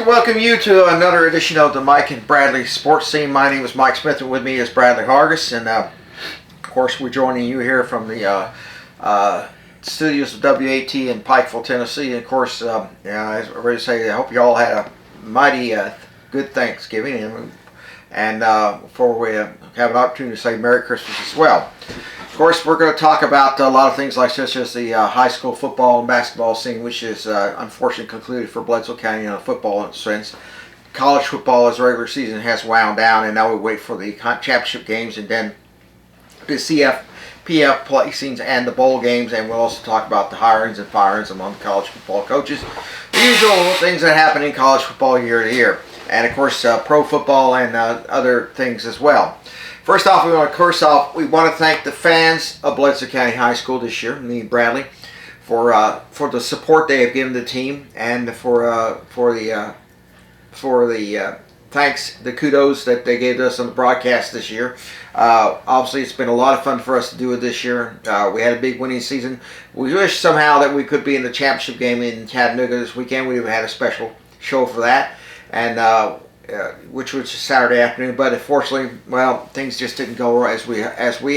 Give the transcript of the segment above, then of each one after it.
to welcome you to another edition of the Mike and Bradley Sports Scene. My name is Mike Smith, and with me is Bradley Hargis, and of course we're joining you here from the studios of WAT in Pikeville, Tennessee. And of course, as I already say, I hope you all had a mighty good Thanksgiving, and before we have an opportunity to say Merry Christmas as well. Of course, we're going to talk about a lot of things like such as the high school football and basketball scene, which is unfortunately concluded for Bledsoe County in a football sense. College football, as regular season has wound down, and now we wait for the championship games and then the CFPF placings and the bowl games, and we'll also talk about the hirings and firings among college football coaches. The usual things that happen in college football year to year, and of course pro football and other things as well. First off, we want to thank the fans of Bledsoe County High School this year, me and Bradley, for the support they have given the team, and for the thanks, the kudos that they gave us on the broadcast this year. Obviously, it's been a lot of fun for us to do it this year. We had a big winning season. We wish somehow that we could be in the championship game in Chattanooga this weekend. We had a special show for that, and which was Saturday afternoon, but unfortunately, well, things just didn't go as we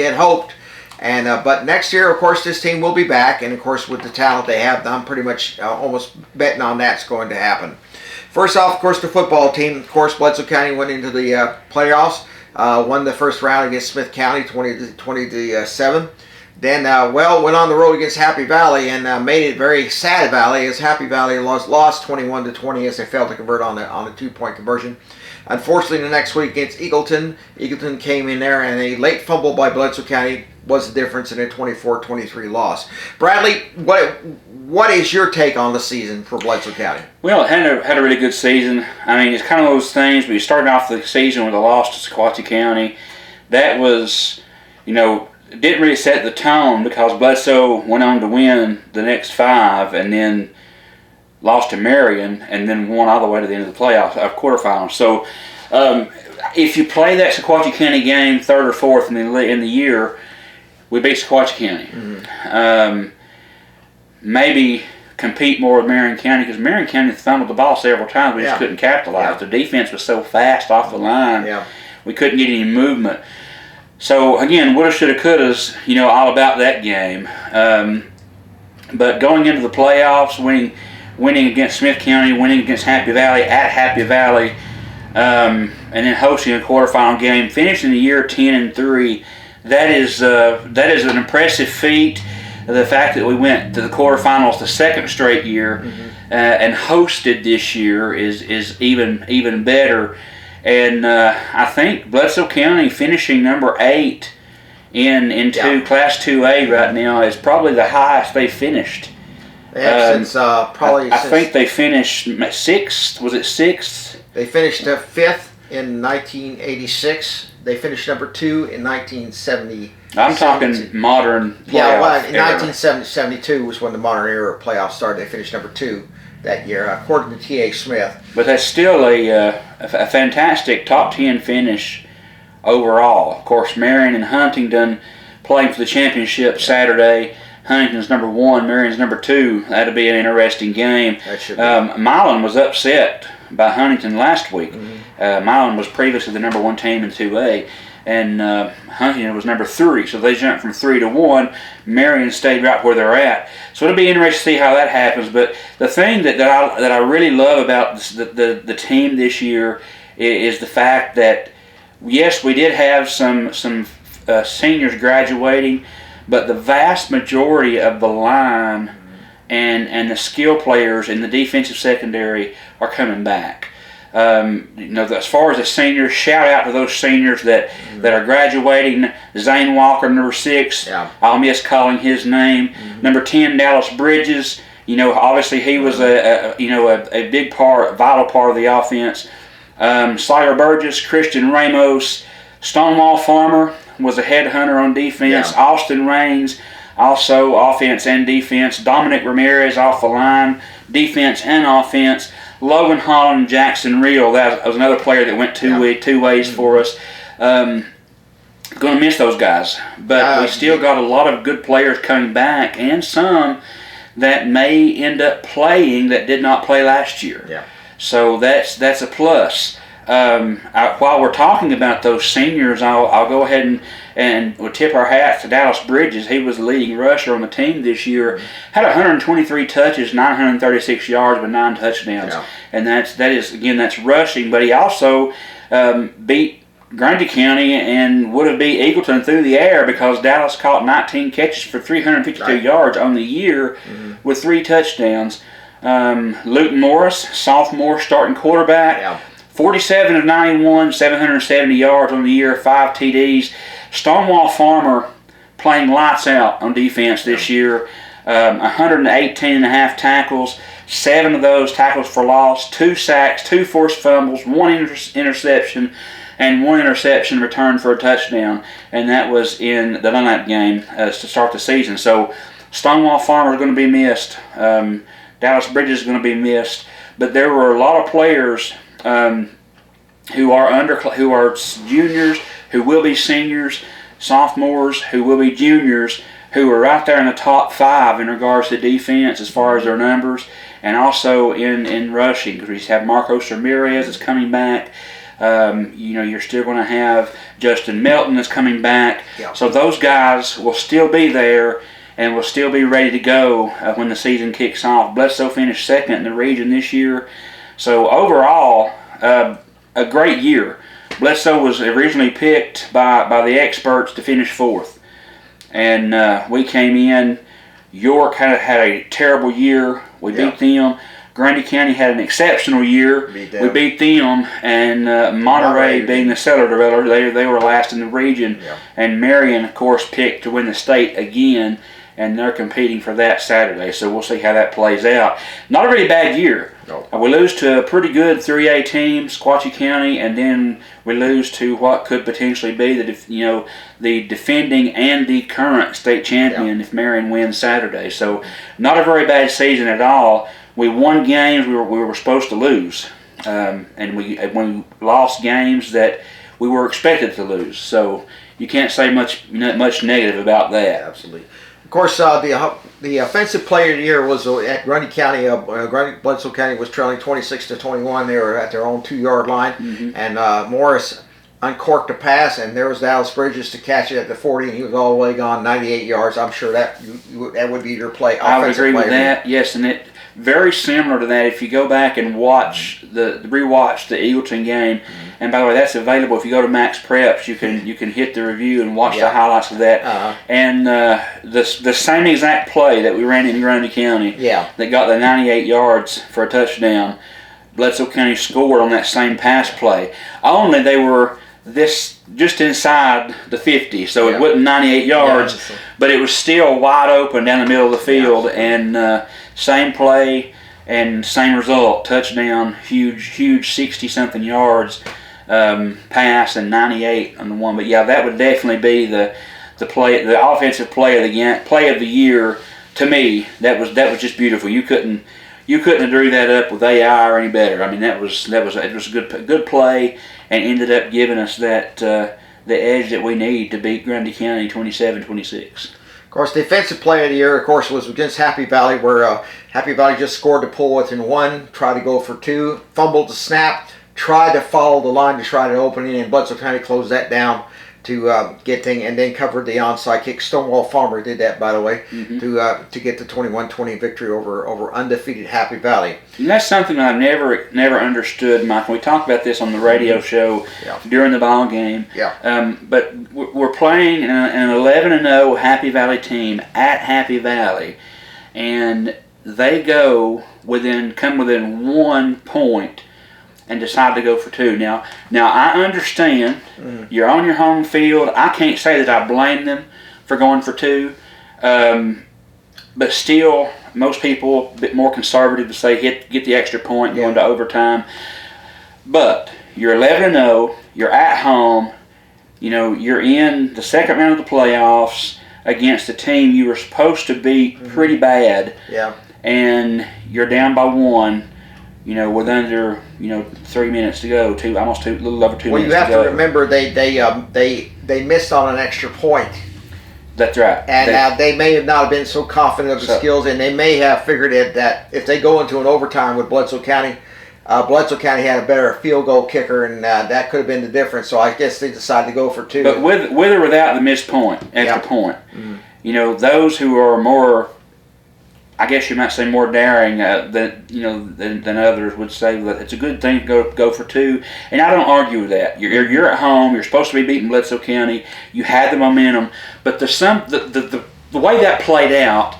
had hoped. And but next year, of course, this team will be back, and of course, with the talent they have, I'm pretty much almost betting on that's going to happen. First off, of course, the football team. Of course, Bledsoe County went into the playoffs, won the first round against Smith County, 20-7. Then, went on the road against Happy Valley and made it very sad Valley, as Happy Valley lost 21-20 as they failed to convert on a 2-point conversion. Unfortunately, the next week against Eagleton came in there, and a late fumble by Bledsoe County was the difference in a 24-23 loss. Bradley, what is your take on the season for Bledsoe County? Well, it had a really good season. I mean, it's kind of those things, but you started off the season with a loss to Sequatchie County. That was, didn't really set the tone, because Bledsoe went on to win the next 5 and then lost to Marion and then won all the way to the end of the quarterfinals. So if you play that Sequatchie County game 3rd or 4th in the year, we beat Sequatchie County. Mm-hmm. Maybe compete more with Marion County, because Marion County fumbled the ball several times. We just couldn't capitalize. The defense was so fast off the line, we couldn't get any movement. So again, woulda, shoulda, couldas, all about that game. But going into the playoffs, winning against Smith County, winning against Happy Valley at Happy Valley, and then hosting a quarterfinal game, finishing the year 10-3. That is an impressive feat. The fact that we went to the quarterfinals the second straight year, and hosted this year is even better. And I think Bledsoe County finishing number 8 in Class 2A right now is probably the highest they finished. I think they finished 6th. Was it 6th? They finished 5th in 1986. They finished number 2 in 1970. I'm talking modern playoff. Yeah, well, in 1972 was when the modern era playoffs started. They finished number 2 that year, according to T.A. Smith. But that's still a fantastic top 10 finish overall. Of course, Marion and Huntington playing for the championship Saturday. Huntington's number 1, Marion's number 2. That'll be an interesting game. That should be. Milan was upset by Huntington last week. Mm-hmm. Milan was previously the number 1 team in 2A, and Huntington was number 3. So they jumped from 3 to 1. Marion stayed right where they're at. So it'll be interesting to see how that happens. But the thing that I really love about the team this year is the fact that, yes, we did have some seniors graduating, but the vast majority of the line and the skill players in the defensive secondary are coming back. As far as the seniors, shout out to those seniors that are graduating. Zane Walker, number 6. I'll miss calling his name. Number 10, Dallas Bridges. Obviously he was a big vital part of the offense. Slider Burgess, Christian Ramos, Stonewall Farmer was a headhunter on defense. Austin Raines, also offense and defense. Dominic Ramirez off the line, defense and offense. Logan Holland, Jackson Reel, that was another player that went two ways for us. Going to miss those guys, but we still got a lot of good players coming back, and some that may end up playing that did not play last year. So that's a plus. While we're talking about those seniors, I'll go ahead and we'll tip our hats to Dallas Bridges. He was the leading rusher on the team this year. Had 123 touches, 936 yards, but 9 touchdowns. Yeah. And that's rushing. But he also beat Grundy County and would have beat Eagleton through the air because Dallas caught 19 catches for 352 yards on the year with 3 touchdowns. Luton Morris, sophomore, starting quarterback. Yeah. 47 of 91, 770 yards on the year, 5 TDs. Stonewall Farmer playing lights out on defense this year. 118 and a half tackles, 7 of those tackles for loss, 2 sacks, 2 forced fumbles, 1 interception, and 1 interception returned for a touchdown. And that was in the Dunlap game to start the season. So Stonewall Farmer is going to be missed. Dallas Bridges is going to be missed. But there were a lot of players who are juniors, who will be seniors, sophomores, who will be juniors, who are right there in the top 5 in regards to defense as far as their numbers, and also in rushing. Because we have Marcos Ramirez that's coming back. You're still going to have Justin Melton that's coming back. Yeah. So those guys will still be there and will still be ready to go when the season kicks off. Bledsoe finished 2nd in the region this year. So overall, a great year. Bledsoe was originally picked by the experts to finish 4th. And we came in. York had a terrible year. We beat them. Grundy County had an exceptional year. We beat them. And Monterey, being the cellar dweller, they were last in the region. Yeah. And Marion, of course, picked to win the state again. And they're competing for that Saturday. So we'll see how that plays out. Not a really bad year. No. We lose to a pretty good 3A team, Sequatchie County, and then we lose to what could potentially be the defending and the current state champion if Marion wins Saturday. So not a very bad season at all. We won games we were supposed to lose, and we lost games that we were expected to lose. So you can't say much negative about that. Absolutely. Of course, the offensive player of the year was at Grundy County. Bledsoe County was trailing 26-21. They were at their own 2-yard line, and Morris uncorked a pass, and there was Dallas Bridges to catch it at the 40, and he was all the way gone, 98 yards. I'm sure that would be your play. I would agree with that. Yes, and it very similar to that. If you go back and rewatch the Eagleton game, and by the way, that's available if you go to Max Preps. You can hit the review and watch the highlights of that. And the same exact play that we ran in Grundy County, that got the 98 yards for a touchdown. Bledsoe County scored on that same pass play. Only they were just inside the 50, so it wasn't 98 yards, but it was still wide open down the middle of the field, and same play and same result, touchdown, huge 60-something yards pass, and 98 on the one. But yeah, that would definitely be the offensive play of the year to me. That was just beautiful. You couldn't have drew that up with AI or any better. I mean, it was a good play, and ended up giving us that the edge that we need to beat Grundy County 27-26. Of course, the defensive play of the year, of course, was against Happy Valley, where Happy Valley just scored to pull within 1, tried to go for 2, fumbled the snap, tried to follow the line to try to open it, and Bledsoe County closed that down to get thing, and then covered the onside kick. Stonewall Farmer did that, by the way, to get the 21-20 victory over undefeated Happy Valley. And that's something I've never understood, Michael. We talked about this on the radio show during the ball game. But we're playing an 11-0 Happy Valley team at Happy Valley, and they come within 1 point and decide to go for 2. Now I understand you're on your home field. I can't say that I blame them for going for 2, but still, most people a bit more conservative to say get the extra point, going to overtime. But you're 11-0. You're at home. You're in the second round of the playoffs against a team you were supposed to beat pretty bad. And you're down by 1. With under 3 minutes to go, almost a little over 2 minutes to go. Well, you have to remember they missed on an extra point. That's right. And they may have not been so confident of the skills, and they may have figured that if they go into an overtime with Bledsoe County, Bledsoe County had a better field goal kicker, and that could have been the difference. So I guess they decided to go for 2. But with or without the missed point, extra point, you know, those who are more, I guess you might say, more daring than others would say that it's a good thing to go for 2. And I don't argue with that. You're at home. You're supposed to be beating Bledsoe County. You had the momentum, but the way that played out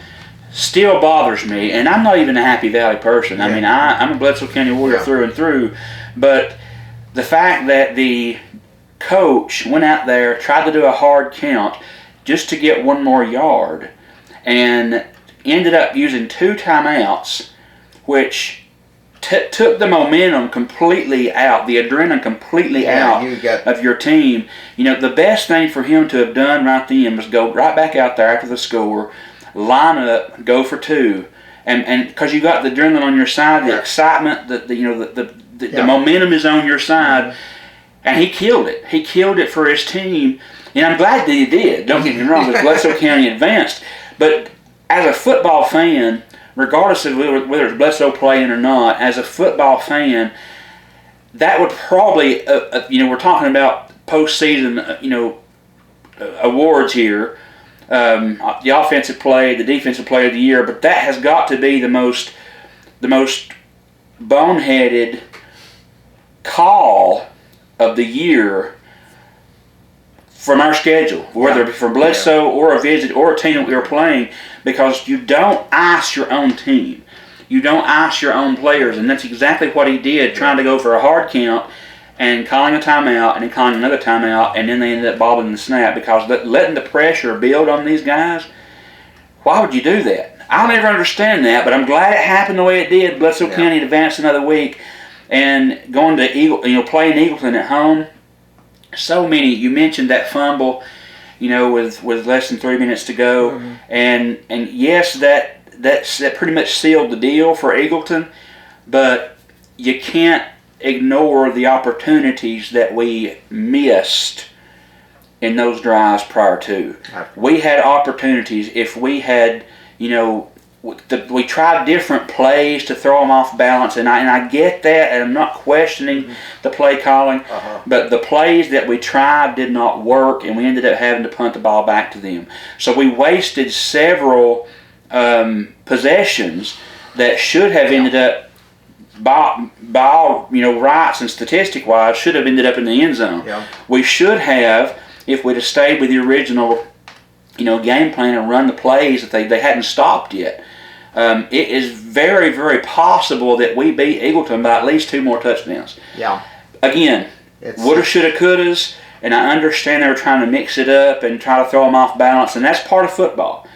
still bothers me, and I'm not even a Happy Valley person. Yeah. I mean, I'm a Bledsoe County Warrior through and through, but the fact that the coach went out there, tried to do a hard count just to get one more yard, and ended up using 2 timeouts, which took the momentum completely out, the adrenaline completely out of your team. You know, the best thing for him to have done right then was go right back out there after the score, line up, go for 2, and because you got the adrenaline on your side, the excitement, the momentum is on your side, and he killed it. He killed it for his team, and I'm glad that he did. Don't get me wrong, because Bledsoe County advanced, but as a football fan, regardless of whether it's Bledsoe playing or not, as a football fan, that would probably, we're talking about postseason, awards here. The offensive play, the defensive player of the year, but that has got to be the most boneheaded call of the year from our schedule, whether it be from Bledsoe or a visit or a team that we were playing, because you don't ice your own team. You don't ice your own players, and that's exactly what he did, trying to go for a hard count and calling a timeout, and then calling another timeout, and then they ended up bobbling the snap, because letting the pressure build on these guys, why would you do that? I'll never understand that, but I'm glad it happened the way it did. Bledsoe County advanced another week, and going to playing Eagleton at home, so many, you mentioned that fumble, with less than 3 minutes to go, and yes, that pretty much sealed the deal for Eagleton, but you can't ignore the opportunities that we missed in those drives prior to. We had opportunities. If we had, we tried different plays to throw them off balance, and I get that, and I'm not questioning the play calling, but the plays that we tried did not work, and we ended up having to punt the ball back to them. So we wasted several possessions that should have ended up, by rights and statistic-wise, should have ended up in the end zone. Yeah. We should have, if we'd have stayed with the original, game plan and run the plays that they hadn't stopped yet. It is very, very possible that we beat Eagleton by at least 2 more touchdowns. Yeah. Again, woulda, shoulda, couldas, and I understand they were trying to mix it up and try to throw them off balance, and that's part of football.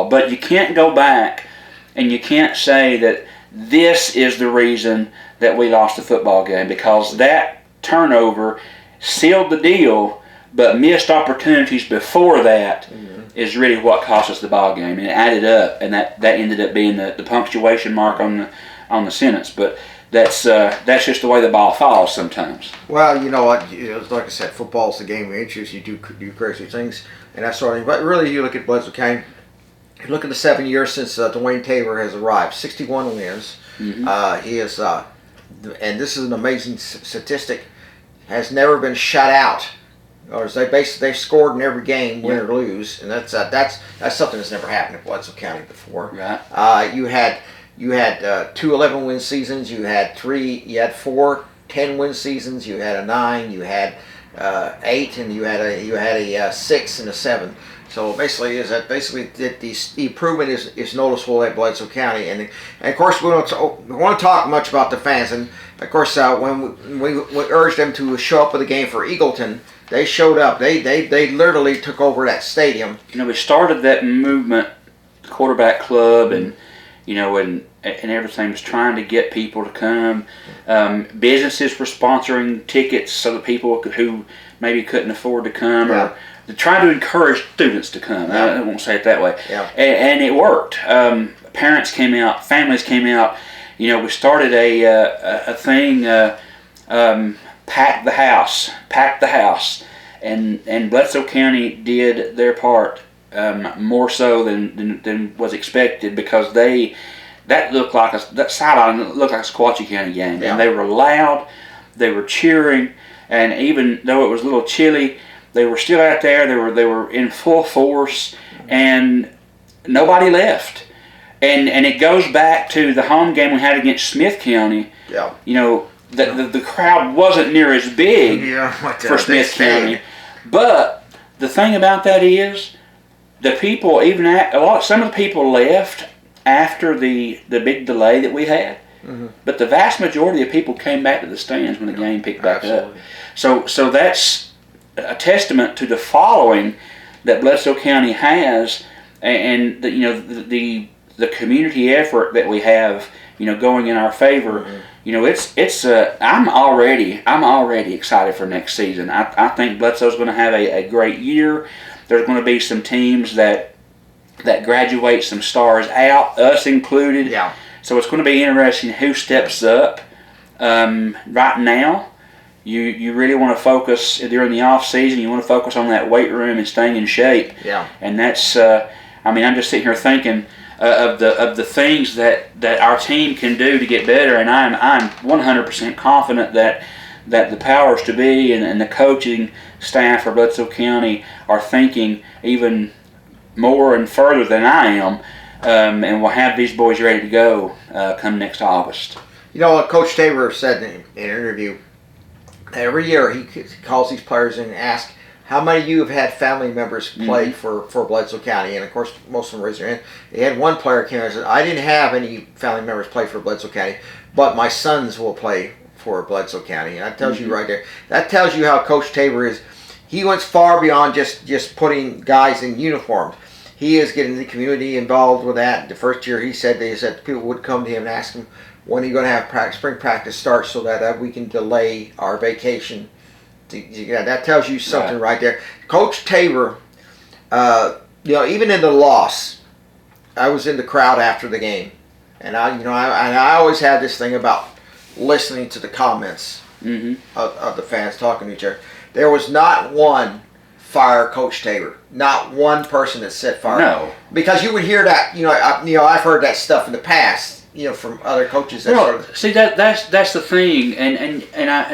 But you can't go back and you can't say that this is the reason that we lost the football game, because that turnover sealed the deal, but missed opportunities before that is really what cost us the ball game, and it added up, and that ended up being the punctuation mark on the sentence. But that's just the way the ball falls sometimes. Well, you know what? Like I said, football's the game of inches. You do crazy things and that sort of thing. But really, you look at Bledsoe County. You look at the 7 years since Dwayne Tabor has arrived. 61 wins. He is, and this is an amazing statistic, has never been shut out. Or they've scored in every game, win or lose, and that's something that's never happened in Bledsoe County before. Right. You had 2 11-win seasons. You had 4 10-win seasons. You had a 9. You had 8, and you had a 6 and a 7. So basically, the improvement is noticeable at Bledsoe County, and of course we want to talk much about the fans, and of course when we urged them to show up for the game for Eagleton, they showed up. They literally took over that stadium. We started that movement, the quarterback club, and and everything was trying to get people to come. Businesses were sponsoring tickets so that people who maybe couldn't afford to come, or to try to encourage students to come. I won't say it that way. And it worked. Parents came out, families came out. We started a thing, pack the house, and Bledsoe County did their part more so than was expected, because they that sideline looked like a Sequatchie County game, Yeah. and they were loud, they were cheering, and even though it was a little chilly, they were still out there. They were in full force, and nobody left. And it goes back to the home game we had against Smith County. Yeah. You know, the crowd wasn't near as big for Smith County, but the thing about that is the people, some of the people left after the big delay that we had, but the vast majority of people came back to the stands when the game picked back up. So that's a testament to the following that Bledsoe County has, and the community effort that we have, going in our favor. I'm already excited for next season. I think Bledsoe's going to have a great year. There's going to be some teams that graduate some stars out, us included. Yeah. So it's going to be interesting who steps up. Right now, you really want to focus during the off season. You want to focus on that weight room and staying in shape. Yeah. And that's I'm just sitting here thinking of the things that our team can do to get better, and I'm 100% confident that the powers to be and the coaching staff for Bledsoe County are thinking even more and further than I am, and we'll have these boys ready to go come next August. Coach Tabor said in an interview, every year he calls these players in and asks, how many of you have had family members play for Bledsoe County? And of course, most of them raised their hand. He had one player came and said, I didn't have any family members play for Bledsoe County, but my sons will play for Bledsoe County. And that tells you right there. That tells you how Coach Tabor is. He went far beyond just putting guys in uniforms. He is getting the community involved with that. The first year he said people would come to him and ask him, when are you going to have spring practice start so that we can delay our vacation? That tells you something right there. Coach Tabor, even in the loss, I was in the crowd after the game, and I always had this thing about listening to the comments of the fans talking to each other. There was not one fire Coach Tabor, not one person that said fire. No, because you would hear that. I've heard that stuff in the past. From other coaches. See that's the thing, and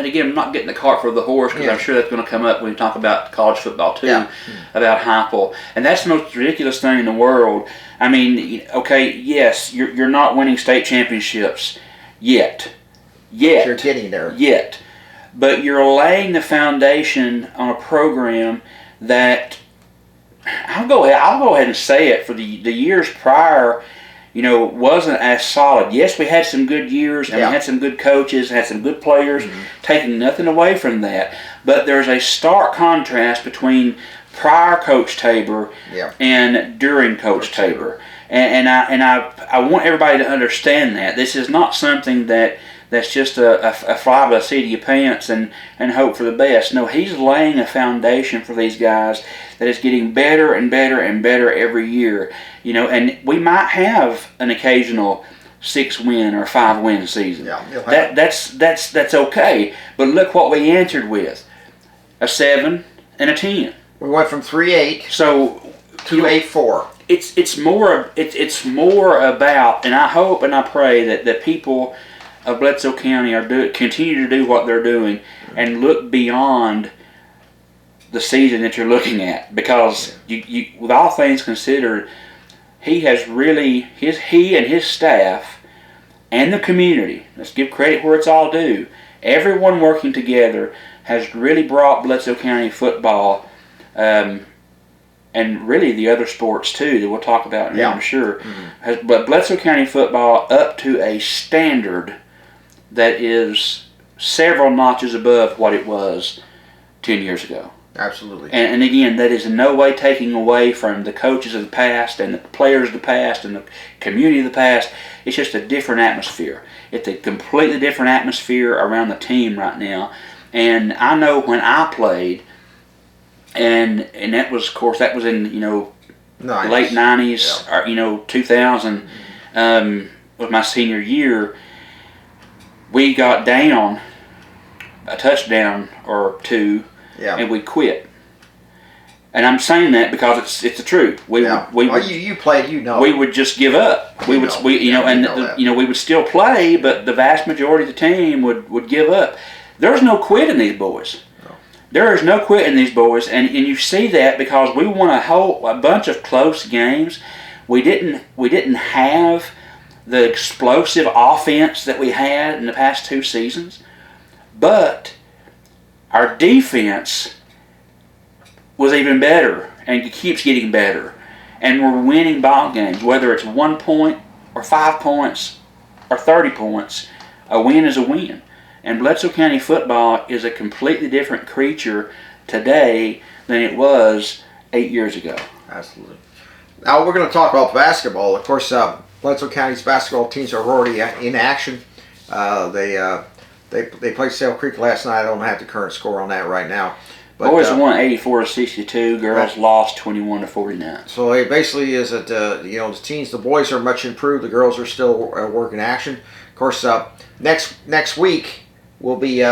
again, I'm not getting the cart for the horse because I'm sure that's going to come up when we talk about college football too, about Heupel, and that's the most ridiculous thing in the world. I mean, okay, yes, you're not winning state championships yet. You're getting there yet, but you're laying the foundation on a program that I'll go ahead and say it for the years prior. Wasn't as solid. Yes, we had some good years, and we had some good coaches, had some good players, taking nothing away from that. But there's a stark contrast between prior Coach Tabor and during Coach Tabor. And I want everybody to understand that. This is not something that's just a fly by the seat of your pants and hope for the best. No, he's laying a foundation for these guys that is getting better and better and better every year. And we might have an occasional 6-win or 5-win season. That's okay. But look what we answered with: a 7 and a 10. We went from 3-8 to 8-4. It's more about, and I hope and I pray that people of Bledsoe County continue to do what they're doing and look beyond the season that you're looking at, because you with all things considered, he and his staff and the community, let's give credit where it's all due, everyone working together has really brought Bledsoe County football, and really the other sports too that we'll talk about now, I'm sure, but Bledsoe County football up to a standard that is several notches above what it was 10 years ago. Absolutely. And again, that is in no way taking away from the coaches of the past and the players of the past and the community of the past. It's just a different atmosphere. It's a completely different atmosphere around the team right now. And I know when I played, and that was, of course, that was in, late 90s, or, 2000, was my senior year. We got down a touchdown or two, and we quit. And I'm saying that because it's the truth. You played, We would just give up. We would still play, but the vast majority of the team would give up. There's no quit in these boys. No. There is no quit in these boys, and you see that because we won a bunch of close games. We didn't have the explosive offense that we had in the past 2 seasons, but our defense was even better, and it keeps getting better. And we're winning ball games, whether it's 1 point or 5 points or 30 points. A win is a win. And Bledsoe County football is a completely different creature today than it was 8 years ago. Absolutely. Now we're going to talk about basketball. Of course, Bledsoe County's basketball teams are already in action. They played Sale Creek last night. I don't have the current score on that right now. But, boys won 84-62. Girls lost 21-49. So it basically is that the boys are much improved. The girls are still working action. Of course, next week will be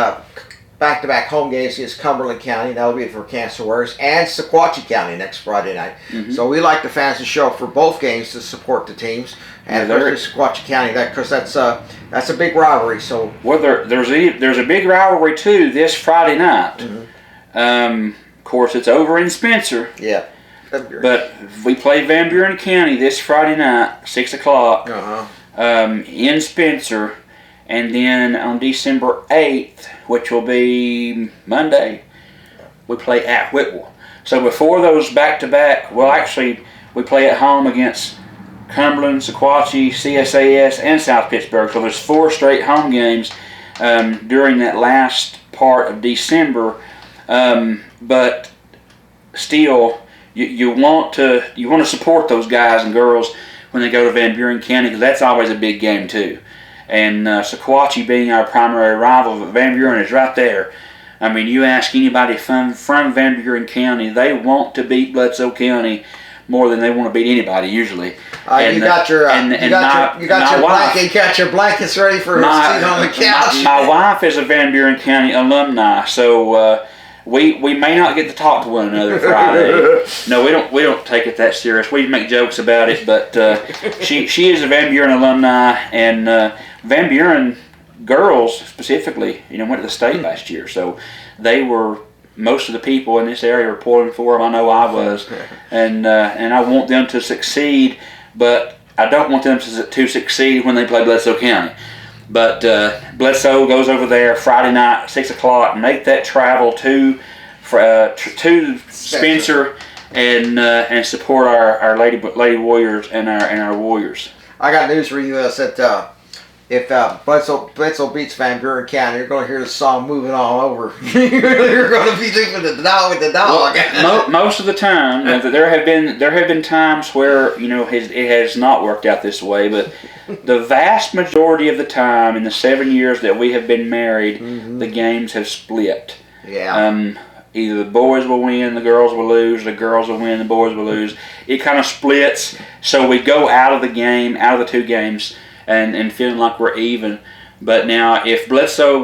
back-to-back home games against Cumberland County. That'll be for Cancer Warriors and Sequatchie County next Friday night. Mm-hmm. So we like the fans to show up for both games to support the teams. And versus Sequatchie County, because that's a big rivalry. So there's a big rivalry too this Friday night. Mm-hmm. Of course, it's over in Spencer. Yeah. But we play Van Buren County this Friday night, 6 o'clock, in Spencer. And then on December 8th, which will be Monday, we play at Whitwell. So before those back-to-back, we play at home against Cumberland, Sequatchie, CSAS, and South Pittsburgh. So there's 4 straight home games during that last part of December. But still, you want to support those guys and girls when they go to Van Buren County, because that's always a big game too. And Sequatchie being our primary rival, but Van Buren is right there. I mean, you ask anybody from Van Buren County, they want to beat Bledsoe County more than they want to beat anybody usually. You got your blankets ready for her seat on the couch. My wife is a Van Buren County alumni, so we may not get to talk to one another Friday. No, we don't take it that serious. We make jokes about it, but she is a Van Buren alumni, and Van Buren girls specifically, went to the state last year, so most of the people in this area were pulling for them. I know I was, and I want them to succeed, but I don't want them to succeed when they play Bledsoe County. But Bledsoe goes over there Friday night, 6 o'clock, make that travel to Spencer and support our Lady Warriors and our Warriors. I got news for you. That if Bledsoe beats Van Buren County, you're going to hear the song "Moving On Over." You're going to be doing the dog with the dog. Well, most of the time, there have been times where it has not worked out this way, but the vast majority of the time in the 7 years that we have been married, the games have split. Yeah. Either the boys will win, the girls will lose, the girls will win, the boys will lose. It kind of splits, so we go out of the 2 games, and feeling like we're even. But now, if Bledsoe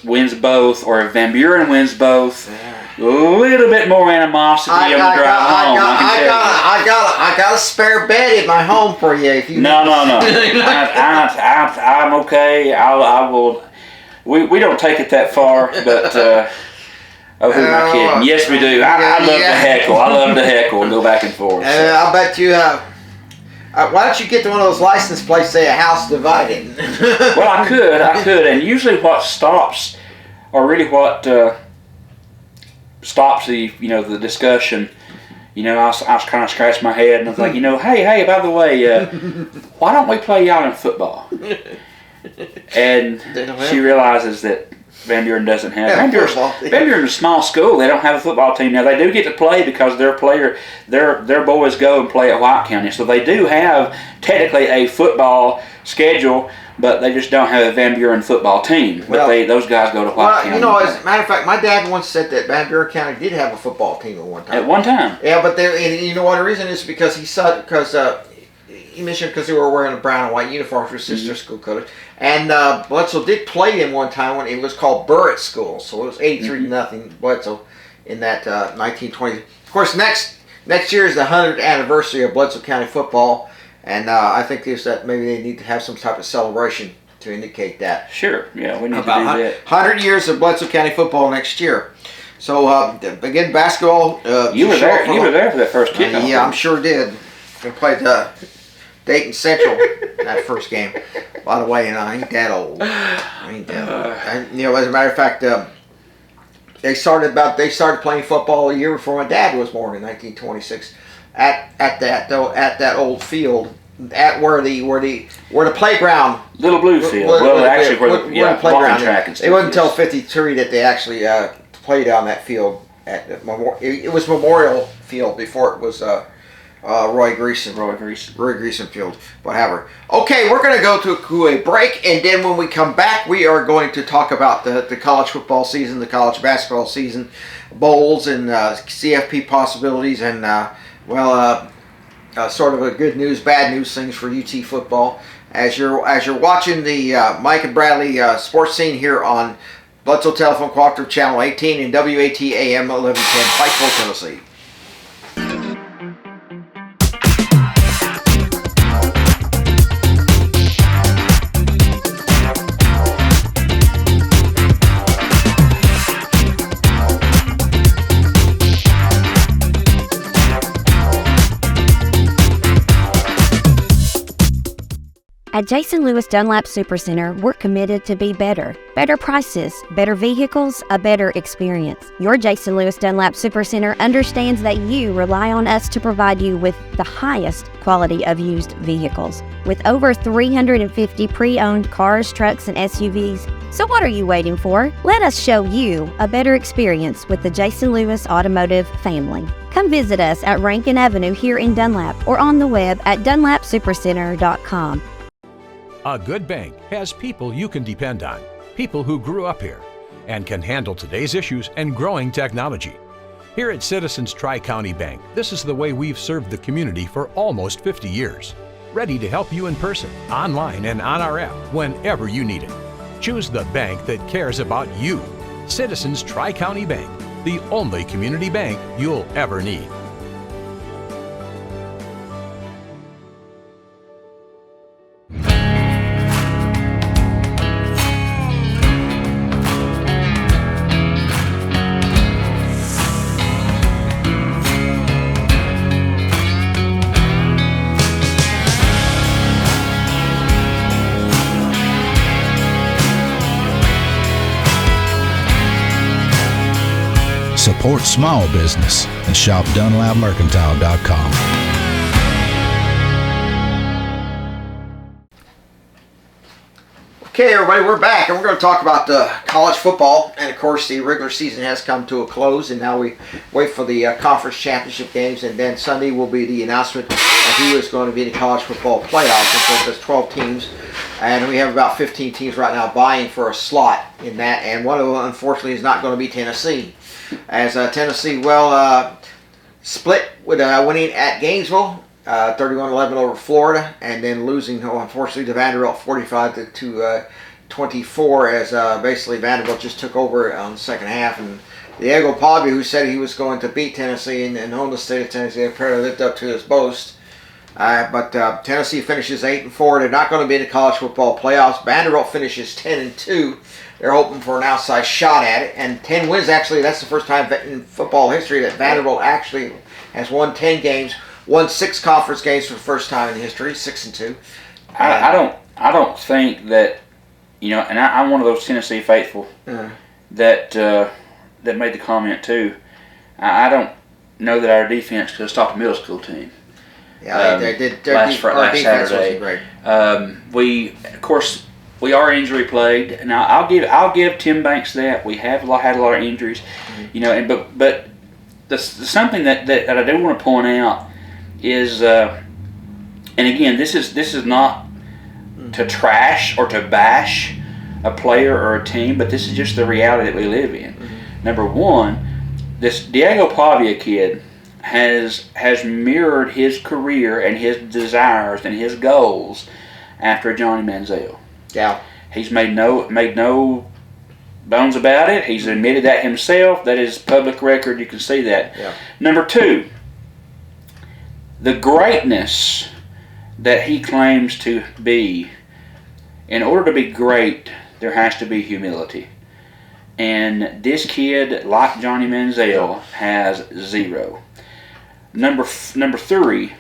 wins both, or if Van Buren wins both, a little bit more animosity on the drive home. I got a spare bed in my home for you. If you No. I'm okay. I will. We don't take it that far, but who am I kidding? Yes, we do. I love to heckle. I love to heckle and go back and forth. I'll bet you. Why don't you get to one of those license plates, say a house divided? Well, I could, and usually what stops, or really what stops the discussion. I was kind of scratching my head and I was like, hey, by the way, why don't we play y'all in football? And she realizes that Van Buren doesn't have Van Buren's a small school. They don't have a football team. Now they do get to play because their boys go and play at White County, so they do have technically a football schedule, but they just don't have a Van Buren football team. But those guys go to White County. As a matter of fact, my dad once said that Van Buren County did have a football team at one time. At one time. Yeah, but you know what the reason is? Because he mentioned because they were wearing a brown and white uniform for his sister's school colors. And Bledsoe did play in one time when it was called Burritt School, so it was 83-0 Bledsoe in that 1920. Of course, next year is the 100th anniversary of Bledsoe County football, and I think that maybe they need to have some type of celebration to indicate that. Sure, yeah, we need About to do that. 100 years of Bledsoe County football next year. So again, basketball. You were there. You were there for that first kickoff. Yeah, I'm sure did. We played Dayton Central that first game. By the way, I ain't that old. I ain't that old. And, as a matter of fact, they started playing football a year before my dad was born in 1926 at that old field. At where the playground, Little Blue Field. Well, actually, where the playground track and stuff. It wasn't until '53 that they actually played on that field. It was Memorial Field before it was Roy Greason Field, whatever. Okay, we're going to go to a break, and then when we come back, we are going to talk about the college football season, the college basketball season, bowls, and CFP possibilities, and sort of a good news, bad news things for UT football. As you're watching the Mike and Bradley sports scene here on Bledsoe Telephone Cooperative Channel 18 and WAT AM 1110, Pikeville, Tennessee. At Jason Lewis Dunlap Supercenter, we're committed to be better. Better prices, better vehicles, a better experience. Your Jason Lewis Dunlap Supercenter understands that you rely on us to provide you with the highest quality of used vehicles. With over 350 pre-owned cars, trucks, and SUVs. So what are you waiting for? Let us show you a better experience with the Jason Lewis Automotive family. Come visit us at Rankin Avenue here in Dunlap or on the web at dunlapsupercenter.com. A good bank has people you can depend on, people who grew up here and can handle today's issues and growing technology. Here at Citizens Tri-County Bank, this is the way we've served the community for almost 50 years. Ready to help you in person, online, and on our app whenever you need it. Choose the bank that cares about you. Citizens Tri-County Bank, the only community bank you'll ever need. Support small business and shop DunlapMercantile.com. Okay, everybody, we're back, and we're going to talk about college football. And, of course, the regular season has come to a close, and now we wait for the conference championship games. And then Sunday will be the announcement of who is going to be in the college football playoffs. Of course, there's 12 teams, and we have about 15 teams right now vying for a slot in that. And one of them, unfortunately, is not going to be Tennessee. As Tennessee, split with winning at Gainesville, 31-11 over Florida, and then losing, unfortunately, to Vanderbilt 45-24, as basically Vanderbilt just took over on the second half. And Diego Pavia, who said he was going to beat Tennessee and own the state of Tennessee, apparently lived up to his boast. But Tennessee finishes 8-4. They're not going to be in the college football playoffs. Vanderbilt finishes 10-2. They're hoping for an outside shot at it. And 10 wins, actually, that's the first time in football history that Vanderbilt actually has won 10 games, won 6 conference games for the first time in history, 6-2. I don't think that, and I'm one of those Tennessee faithful that made the comment too. I don't know that our defense could have stopped a middle school team. Yeah, they did. Last Wasn't Saturday. great. We are injury plagued. Now I'll give Tim Banks that we have had a lot of injuries, but something that I do want to point out is, and again, this is not to trash or to bash a player or a team, but this is just the reality that we live in. Number one, this Diego Pavia kid has mirrored his career and his desires and his goals after Johnny Manziel. Yeah. He's made no bones about it. He's admitted that himself. That is public record. You can see that. Yeah. Number two, the greatness that he claims to be, in order to be great, there has to be humility. And this kid, like Johnny Manziel, has zero. Number three,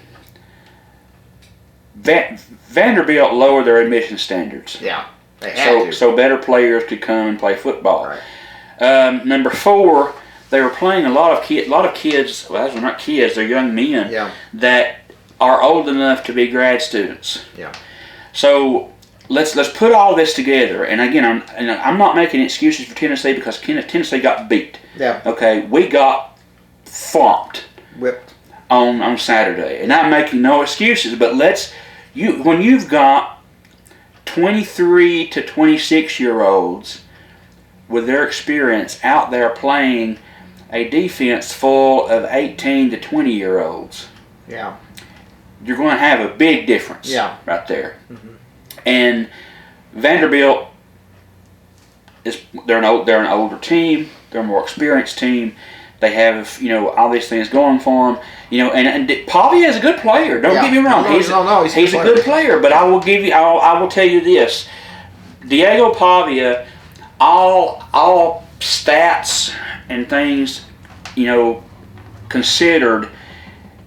Vanderbilt lowered their admission standards. Yeah. They had to. So better players could come and play football. Right. Number four, they were playing a lot of kids. Well, those are not kids; they're young men that are old enough to be grad students. Yeah. So let's put all this together. And again, I'm not making excuses for Tennessee because Tennessee got beat. Yeah. Okay, we got thumped. Whipped. On Saturday, and I'm making no excuses. But when you've got 23 to 26-year-olds with their experience out there playing a defense full of 18 to 20-year-olds, yeah, you're going to have a big difference right there. Mm-hmm. And Vanderbilt they're an older team, they're a more experienced team. They have, all these things going for them. And Pavia is a good player. Don't get me wrong. He's a good player. But I will tell you this: Diego Pavia, all stats and things, considered,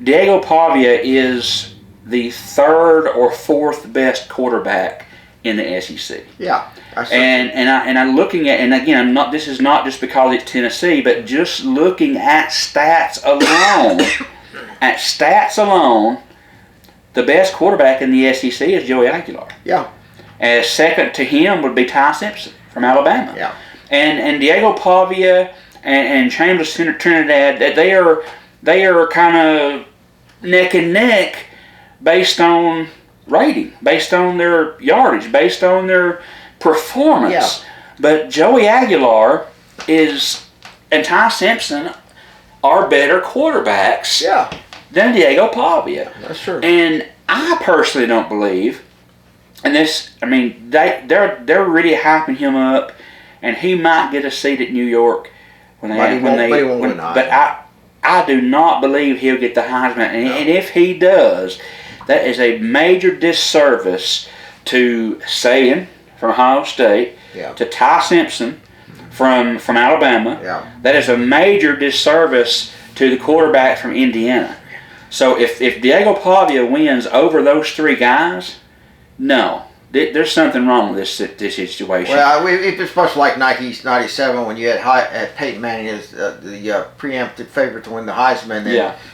Diego Pavia is the third or fourth best quarterback in the SEC. Yeah. I'm looking at, and again, this is not just because it's Tennessee, but just looking at stats alone, the best quarterback in the SEC is Joey Aguilar. Yeah. As second to him would be Ty Simpson from Alabama. Yeah. And Diego Pavia and Chambers Trinidad, they are kind of neck and neck based on rating, based on their yardage, based on their performance. Yeah. But Joey Aguilar and Ty Simpson are better quarterbacks than Diego Pavia. That's true. And I personally don't believe, and they're really hyping him up, and he might get a seat at New York but I do not believe he'll get the Heisman. And if he does, that is a major disservice to Saban from Ohio State, to Ty Simpson from Alabama. Yeah. That is a major disservice to the quarterback from Indiana. So if Diego Pavia wins over those three guys, no. There's something wrong with this situation. Well, it's much like 1997 when you had Peyton Manning as the preemptive favorite to win the Heisman.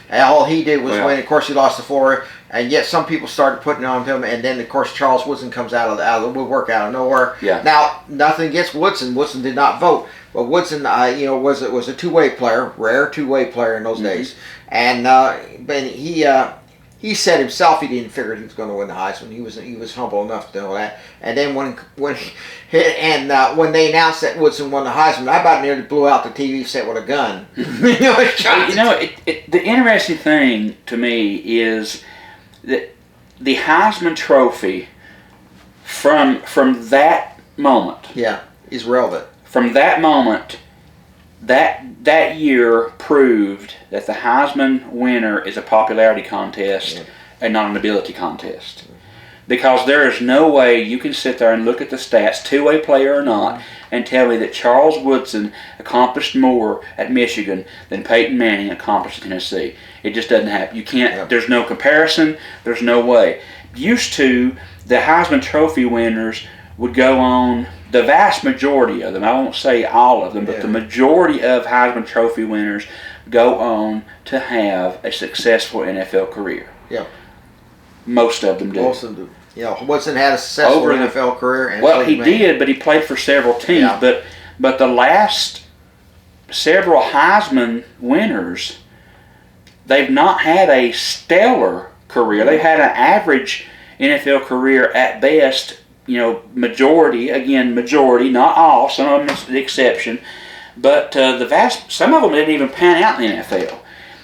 And all he did was win. Of course, he lost the four, and yet some people started putting it on him. And then, of course, Charles Woodson comes out of the woodwork out of nowhere. Yeah. Now, nothing against Woodson. Woodson did not vote, but Woodson, was a two-way player, rare two-way player in those days. And but he said himself he didn't figure he was going to win the Heisman. He was humble enough to know that. And then when they announced that Woodson won the Heisman, I about nearly blew out the TV set with a gun. The interesting thing to me is that the Heisman Trophy from that moment. Yeah, is relevant. From that moment, that year proved that the Heisman winner is a popularity contest and not an ability contest. Because there is no way you can sit there and look at the stats, two-way player or not, and tell me that Charles Woodson accomplished more at Michigan than Peyton Manning accomplished at Tennessee. It just doesn't happen. You can't. There's no comparison. There's no way. Used to, the Heisman Trophy winners would go on, the vast majority of them, I won't say all of them, but the majority of Heisman Trophy winners go on to have a successful NFL career. Yeah. Most of them do. Most of them do. Woodson had a successful NFL career. And he did, but he played for several teams. Yeah. But the last several Heisman winners, they've not had a stellar career. They've had an average NFL career at best. Majority, not all, some of them is the exception, but some of them didn't even pan out in the NFL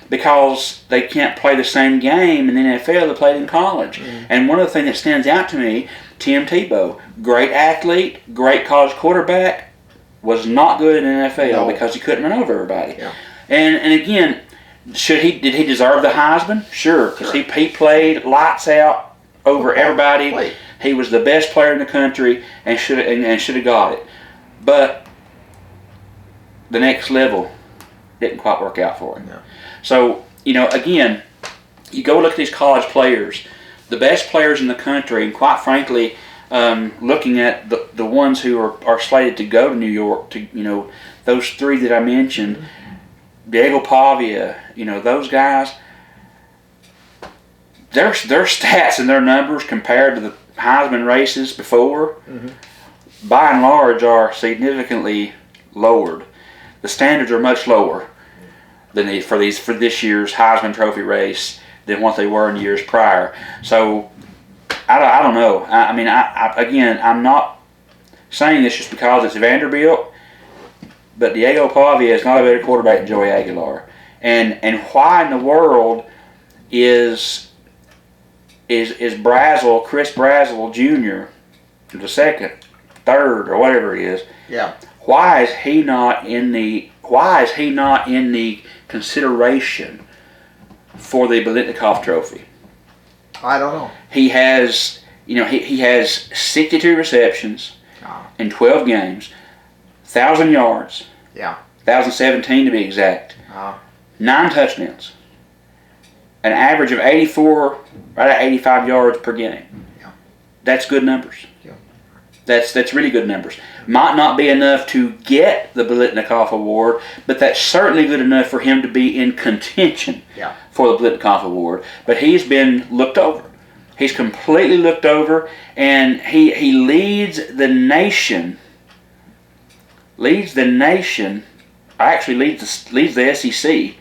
because they can't play the same game in the NFL they played in college. And one of the things that stands out to me, Tim Tebow, great athlete, great college quarterback, was not good in the NFL No. because he couldn't run over everybody. Yeah. And again, did he deserve the Heisman? Sure, because he played lights out over Football everybody. played. He was the best player in the country and should have got it. But the next level didn't quite work out for him. No. So, again, you go look at these college players, the best players in the country, and quite frankly, looking at the ones who are slated to go to New York, to those three that I mentioned, Diego Pavia, those guys, their stats and their numbers compared to the Heisman races before, by and large, are significantly lowered. The standards are much lower than for this year's Heisman Trophy race than what they were in years prior. So I don't know. I'm not saying this just because it's Vanderbilt, but Diego Pavia is not a better quarterback than Joey Aguilar. And why in the world is Brazel, Chris Brazel Jr., the second, third, or whatever it is? Yeah. Why is he not in the consideration for the Biletnikoff Trophy? I don't know. He has, he has 62 receptions in 12 games, 1,000 yards, Yeah. 1,017 to be exact, 9 touchdowns, an average of 84, right at 85 yards per game. Yeah. That's good numbers. Yeah. That's really good numbers. Might not be enough to get the Biletnikoff Award, but that's certainly good enough for him to be in contention Yeah. for the Biletnikoff Award. But he's been looked over. He's completely looked over, and he leads the nation. Actually leads the SEC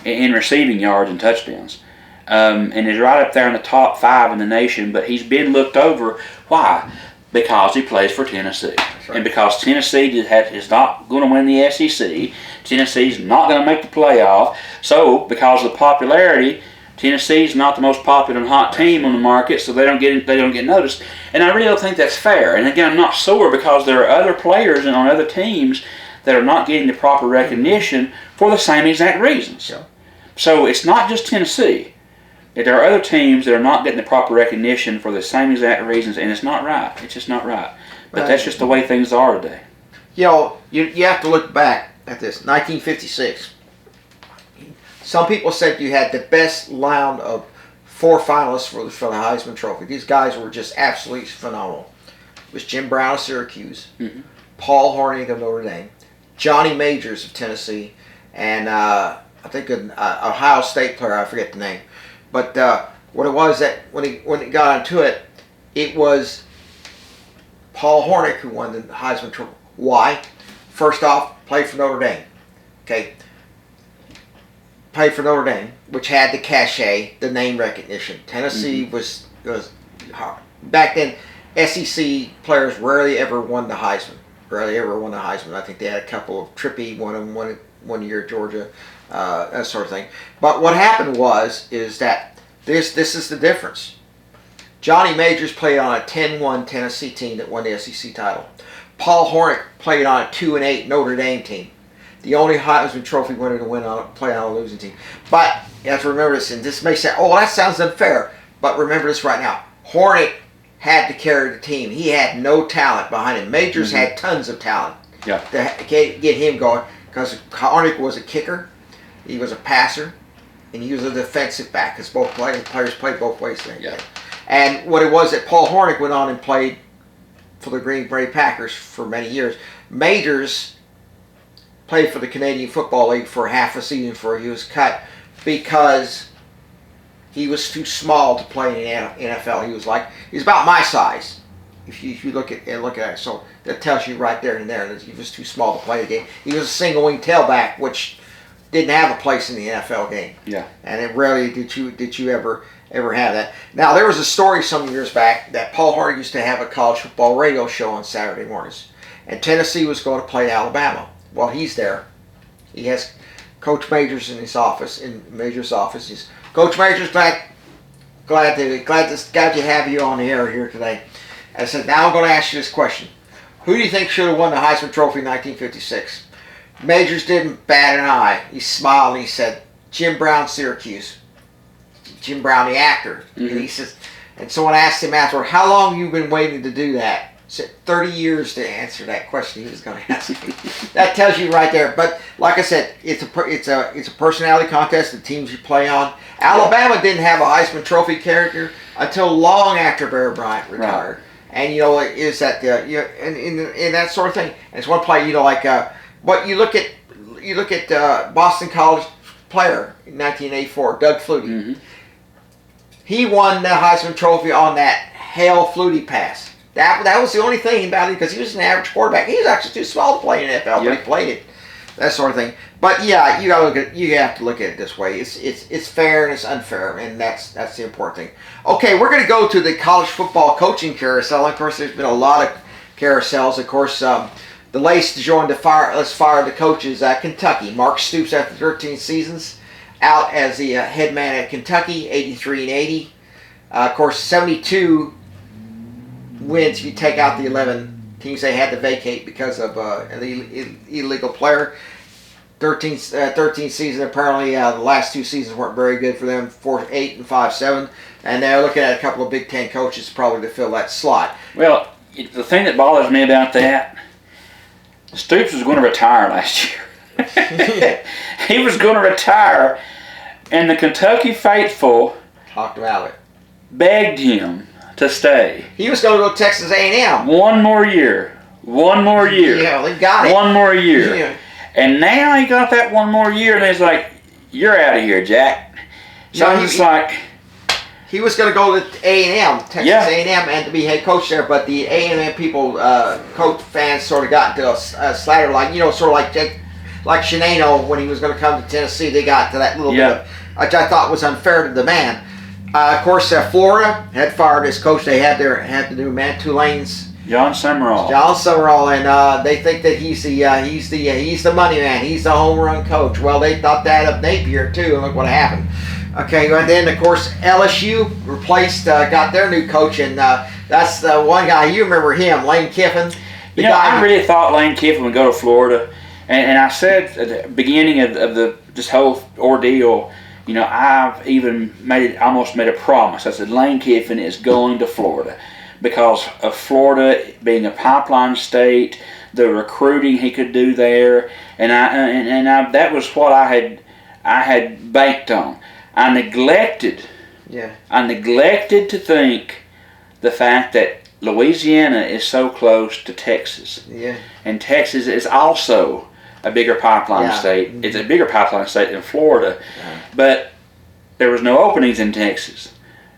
in receiving yards and touchdowns, and is right up there in the top 5 in the nation. But he's been looked over. Why? Because he plays for Tennessee. Right. And because Tennessee is not going to win the SEC, Tennessee's not going to make the playoff. So, because of the popularity, Tennessee's not the most popular and hot team on the market, so they don't get noticed. And I really don't think that's fair. And again, I'm not sore because there are other players and on other teams that are not getting the proper recognition for the same exact reasons. Yeah. So it's not just Tennessee. There are other teams that are not getting the proper recognition for the same exact reasons, and it's not right. It's just not right. But that's just the way things are today. You have to look back at this. 1956. Some people said you had the best round of 4 finalists for the Heisman Trophy. These guys were just absolutely phenomenal. It was Jim Brown of Syracuse, Paul Hornung of Notre Dame, Johnny Majors of Tennessee, and I think an Ohio State player, I forget the name. But what it was that when it got into it, it was Paul Hornung who won the Heisman Trophy. Why? First off, played for Notre Dame. Okay. Played for Notre Dame, which had the cachet, the name recognition. Tennessee was back then. SEC players rarely ever won the Heisman. I think they had a couple of Trippy won one year, Georgia, that sort of thing. But what happened is that this is the difference. Johnny Majors played on a 10-1 Tennessee team that won the SEC title. Paul Hornung played on a 2-8 Notre Dame team. The only Heisman Trophy winner to play on a losing team. But you have to remember this, and this may say, oh, that sounds unfair. But remember this right now. Hornung had to carry the team. He had no talent behind him. Majors had tons of talent Yeah. to get him going, because Hornung was a kicker, he was a passer, and he was a defensive back, because both players played both ways there. Yeah. And what it was that Paul Hornung went on and played for the Green Bay Packers for many years. Majors played for the Canadian Football League for half a season before he was cut because he was too small to play in the NFL. He was about my size. If you look at it, so that tells you right there and there that he was too small to play the game. He was a single wing tailback, which didn't have a place in the NFL game. Yeah. And it rarely did you ever have that. Now, there was a story some years back that Paul Hornung used to have a college football radio show on Saturday mornings, and Tennessee was going to play Alabama. Well, he's there. He has Coach Majors in his office. He's Coach Majors, glad to have you on the air here today. I said, now I'm going to ask you this question: Who do you think should have won the Heisman Trophy in 1956? Majors didn't bat an eye. He smiled and he said, Jim Brown, Syracuse. Jim Brown, the actor. And he says, and someone asked him afterward, how long have you been waiting to do that? He said, 30 years to answer that question he was going to ask me. That tells you right there. But like I said, it's a personality contest, the teams you play on. Alabama didn't have a Heisman Trophy character until long after Bear Bryant retired. Right. And is that in that sort of thing. And it's one play, like but you look at Boston College player in 1984, Doug Flutie. Mm-hmm. He won the Heisman Trophy on that Hail Flutie pass. That was the only thing about it, because he was an average quarterback. He was actually too small to play in the NFL, but he played it. That sort of thing. But yeah, you have to look at it this way. It's fair and it's unfair, and that's the important thing. Okay, we're going to go to the college football coaching carousel. Of course, there's been a lot of carousels. Of course, the latest to join let's fire the coaches at Kentucky. Mark Stoops, after 13 seasons, out as the head man at Kentucky, 83-80. Of course, 72 wins if you take out the 11 teams they had to vacate because of an illegal player. 13 seasons, apparently the last 2 seasons weren't very good for them, 4-8 and 5-7, and they're looking at a couple of Big Ten coaches probably to fill that slot. Well, the thing that bothers me about that, Stoops was going to retire last year. He was going to retire, and the Kentucky faithful talked about it, begged him to stay. He was going to go to Texas A&M. One more year. Yeah, they got it. One more year. Yeah. And now he got that one more year, and he's like, you're out of here, Jack. So he's like... He was going to go to A&M, Texas A&M, and to be head coach there, but the A&M people, coach fans, sort of got into a slatter, sort of like Shinano when he was going to come to Tennessee. They got to that little bit, which I thought was unfair to the man. Of course, Florida had fired his coach. They had the new man, Tulane's John Summerall, and they think that he's the money man. He's the home run coach. Well, they thought that of Napier too, and look what happened. Okay, and then of course LSU replaced, got their new coach, and that's the one guy you remember him, Lane Kiffin. I really thought Lane Kiffin would go to Florida, and I said at the beginning of this whole ordeal, I've even almost made a promise. I said Lane Kiffin is going to Florida because of Florida being a pipeline state, the recruiting he could do there, and I that was what I had banked on. I neglected to think the fact that Louisiana is so close to Texas. Yeah. And Texas is also a bigger pipeline state. It's a bigger pipeline state than Florida. Yeah. But there was no openings in Texas.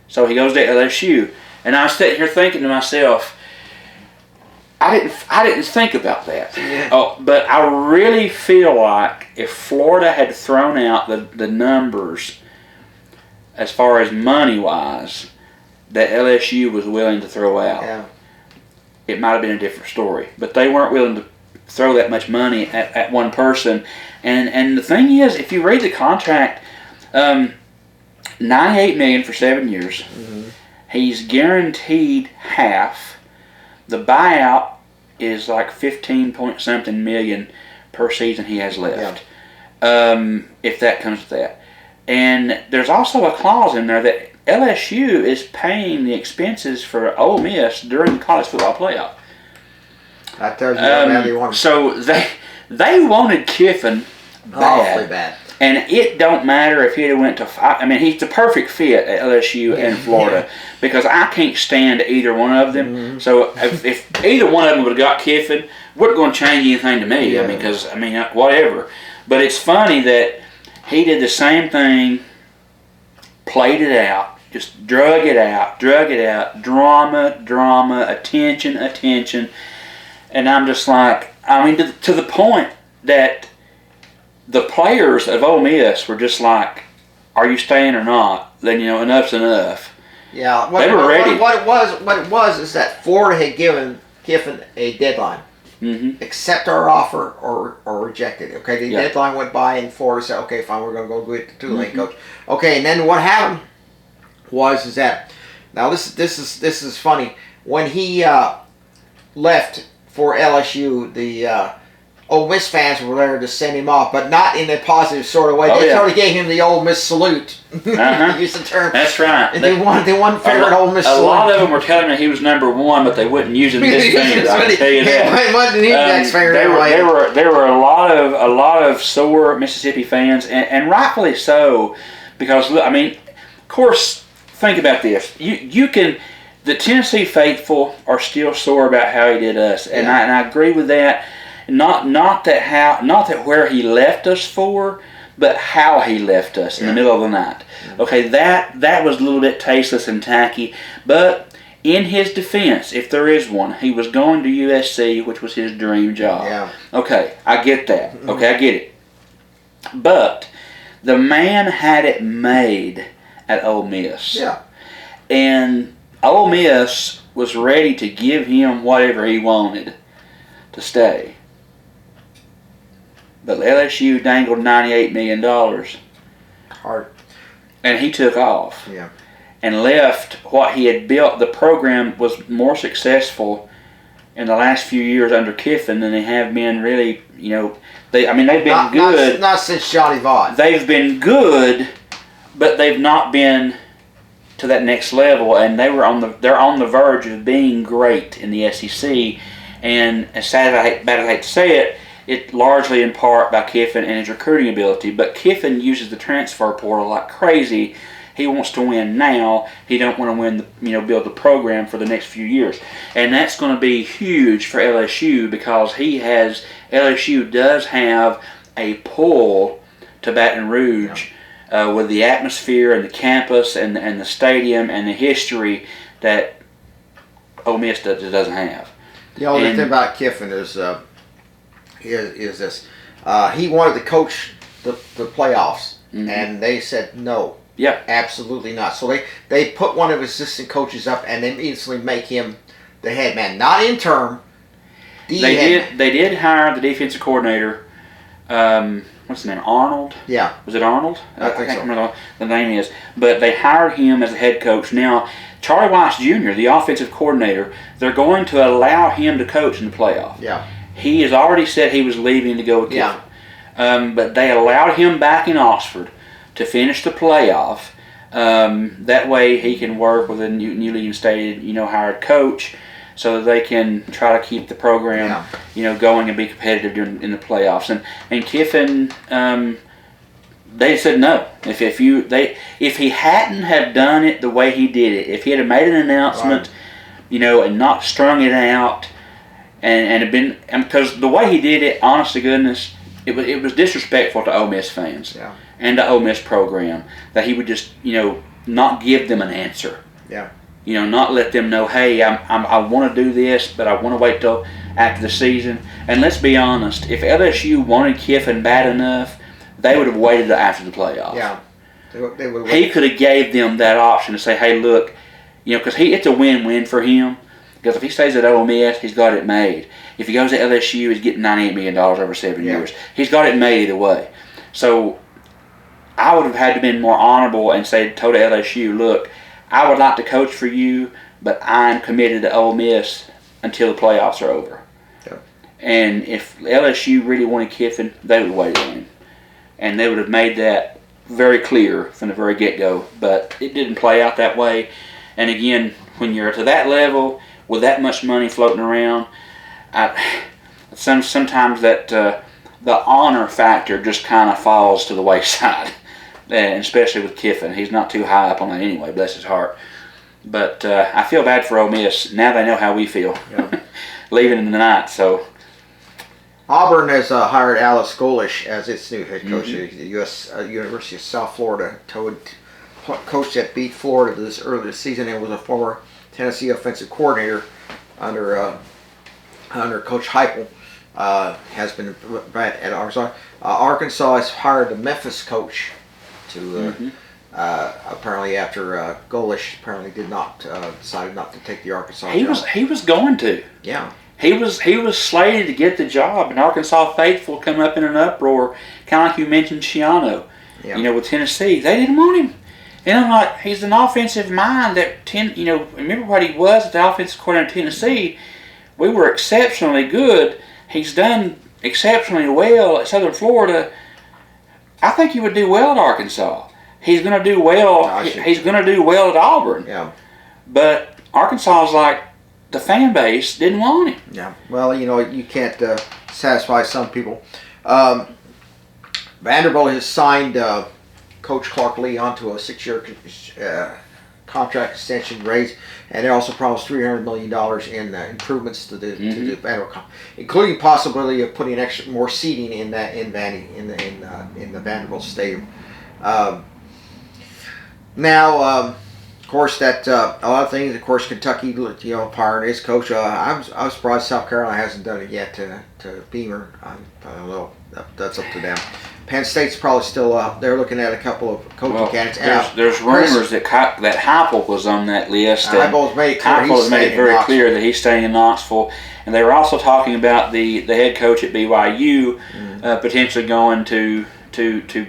So he goes to LSU. And I was sitting here thinking to myself, I didn't think about that. Yeah. But I really feel like if Florida had thrown out the numbers as far as money-wise that LSU was willing to throw out, it might have been a different story. But they weren't willing to throw that much money at one person. And the thing is, if you read the contract, $98 million for 7 years. Mm-hmm. He's guaranteed half. The buyout is like 15-point-something million per season he has left. If that comes to that. And there's also a clause in there that LSU is paying the expenses for Ole Miss during the college football playoff. That tells you how bad they want him. So they wanted Kiffin awfully bad. And it don't matter if he'd have went to... he's the perfect fit at LSU and Florida because I can't stand either one of them. Mm-hmm. So if either one of them would have got Kiffin, wasn't going to change anything to me. Yeah. Whatever. But it's funny that he did the same thing, played it out, just drug it out, drama, attention. And I'm just like, to the point that the players of Ole Miss were just like, are you staying or not? Then, enough's enough. Yeah. They were ready. What it was is that Florida had given Kiffin a deadline. Mm-hmm. Accept our offer or reject it. Okay, the deadline went by and Florida said, okay, fine, we're going to go get the Tulane coach. Okay, and then what happened is that, now this is funny. When he left for LSU, the Ole Miss fans were there to send him off, but not in a positive sort of way. Oh, They yeah. sort of gave him the Ole Miss salute. Uh-huh. Use the term. That's right. And they won favorite Ole Miss A salute. lot of them were telling me he was number one, but they wouldn't use his fingers. I can tell you that. Wasn't index finger There anyway. were a lot of sore Mississippi fans, and rightfully so, because look, I mean, of course, think about this. You can. The Tennessee faithful are still sore about how he did us, and I agree with that. Not that where he left us for, but how he left us in the middle of the night. Okay, that was a little bit tasteless and tacky, but in his defense, if there is one, he was going to USC, which was his dream job. Yeah. Okay, I get that. Okay, I get it. But the man had it made at Ole Miss. Yeah. And Ole Miss was ready to give him whatever he wanted to stay. But LSU dangled $98 million, Hard. and he took off Yeah. and left what he had built. The program was more successful in the last few years under Kiffin than they have been really, they've been good. Not since Johnny Vaught. They've been good, but they've not been to that next level, and they're on the verge of being great in the SEC. And as bad as I hate to say it, it's largely in part by Kiffin and his recruiting ability. But Kiffin uses the transfer portal like crazy. He wants to win now. He don't want to win build the program for the next few years, and that's going to be huge for LSU because LSU does have a pull to Baton Rouge. With the atmosphere and the campus and the stadium and the history that Ole Miss doesn't have. The only thing about Kiffin is this: he wanted to coach the playoffs, and they said no. Yeah, absolutely not. So they put one of his assistant coaches up, and they instantly make him the head man, not interim. They did hire the defensive coordinator. What's his name? Arnold? Yeah. Was it Arnold? I think can't so. remember what the name is. But they hired him as a head coach. Now, Charlie Weiss Jr., the offensive coordinator, they're going to allow him to coach in the playoff. Yeah. He has already said he was leaving to go with Kiffin. Yeah. But they allowed him back in Oxford to finish the playoff. That way he can work with a newly instated, hired coach, so that they can try to keep the program, going and be competitive in the playoffs. And Kiffin, they said no. If he hadn't have done it the way he did it, if he had made an announcement, and not strung it out, and had been, because the way he did it, honest to goodness, it was disrespectful to Ole Miss fans and the Ole Miss program that he would just, not give them an answer. Yeah. Not let them know, hey, I want to do this, but I want to wait till after the season. And let's be honest, if LSU wanted Kiffin bad enough, they would have waited till after the playoffs. Yeah. They would He could have gave them that option to say, hey, look, because it's a win-win for him. Because if he stays at Ole Miss, he's got it made. If he goes to LSU, he's getting $98 million over 7 years. He's got it made either way. So I would have had to been more honorable and told LSU, look, I would like to coach for you, but I'm committed to Ole Miss until the playoffs are over. Yeah. And if LSU really wanted Kiffin, they would have waited on him. And they would have made that very clear from the very get-go. But it didn't play out that way. And again, when you're to that level, with that much money floating around, sometimes that the honor factor just kind of falls to the wayside. And especially with Kiffin. He's not too high up on that anyway, bless his heart. But I feel bad for Ole Miss. Now they know how we feel. Yeah. Leaving in the night, so. Auburn has hired Alice Golish as its new head coach at the University of South Florida. Coach that beat Florida earlier this season and was a former Tennessee offensive coordinator under Coach Heupel. Has been at Arkansas. Arkansas has hired the Memphis coach to apparently after Golish apparently decided not to take the Arkansas job. He was going to. Yeah. He was slated to get the job, and Arkansas faithful come up in an uproar, kind of like you mentioned Schiano, with Tennessee. They didn't want him. And I'm like, he's an offensive mind that, remember what he was at the offensive coordinator in Tennessee, we were exceptionally good. He's done exceptionally well at Southern Florida. I think he would do well at Arkansas. He's going to do well. He's going to do well at Auburn. Yeah. But Arkansas is like the fan base didn't want him. Yeah. Well, you can't satisfy some people. Vanderbilt has signed Coach Clark Lee onto a 6-year contract extension raise, and they also promised $300 million in improvements to the Vanderbilt, including possibility of putting more seating in the Vanderbilt stadium. Now, of course, that a lot of things. Of course, Kentucky, firing his coach. I'm surprised South Carolina hasn't done it yet to Beamer. I don't know. That's up to them. Penn State's probably still they're looking at a couple of coaching candidates. There's rumors that Heupel was on that list. Heupel's made it very clear that he's staying in Knoxville. And they were also talking about the head coach at BYU potentially going to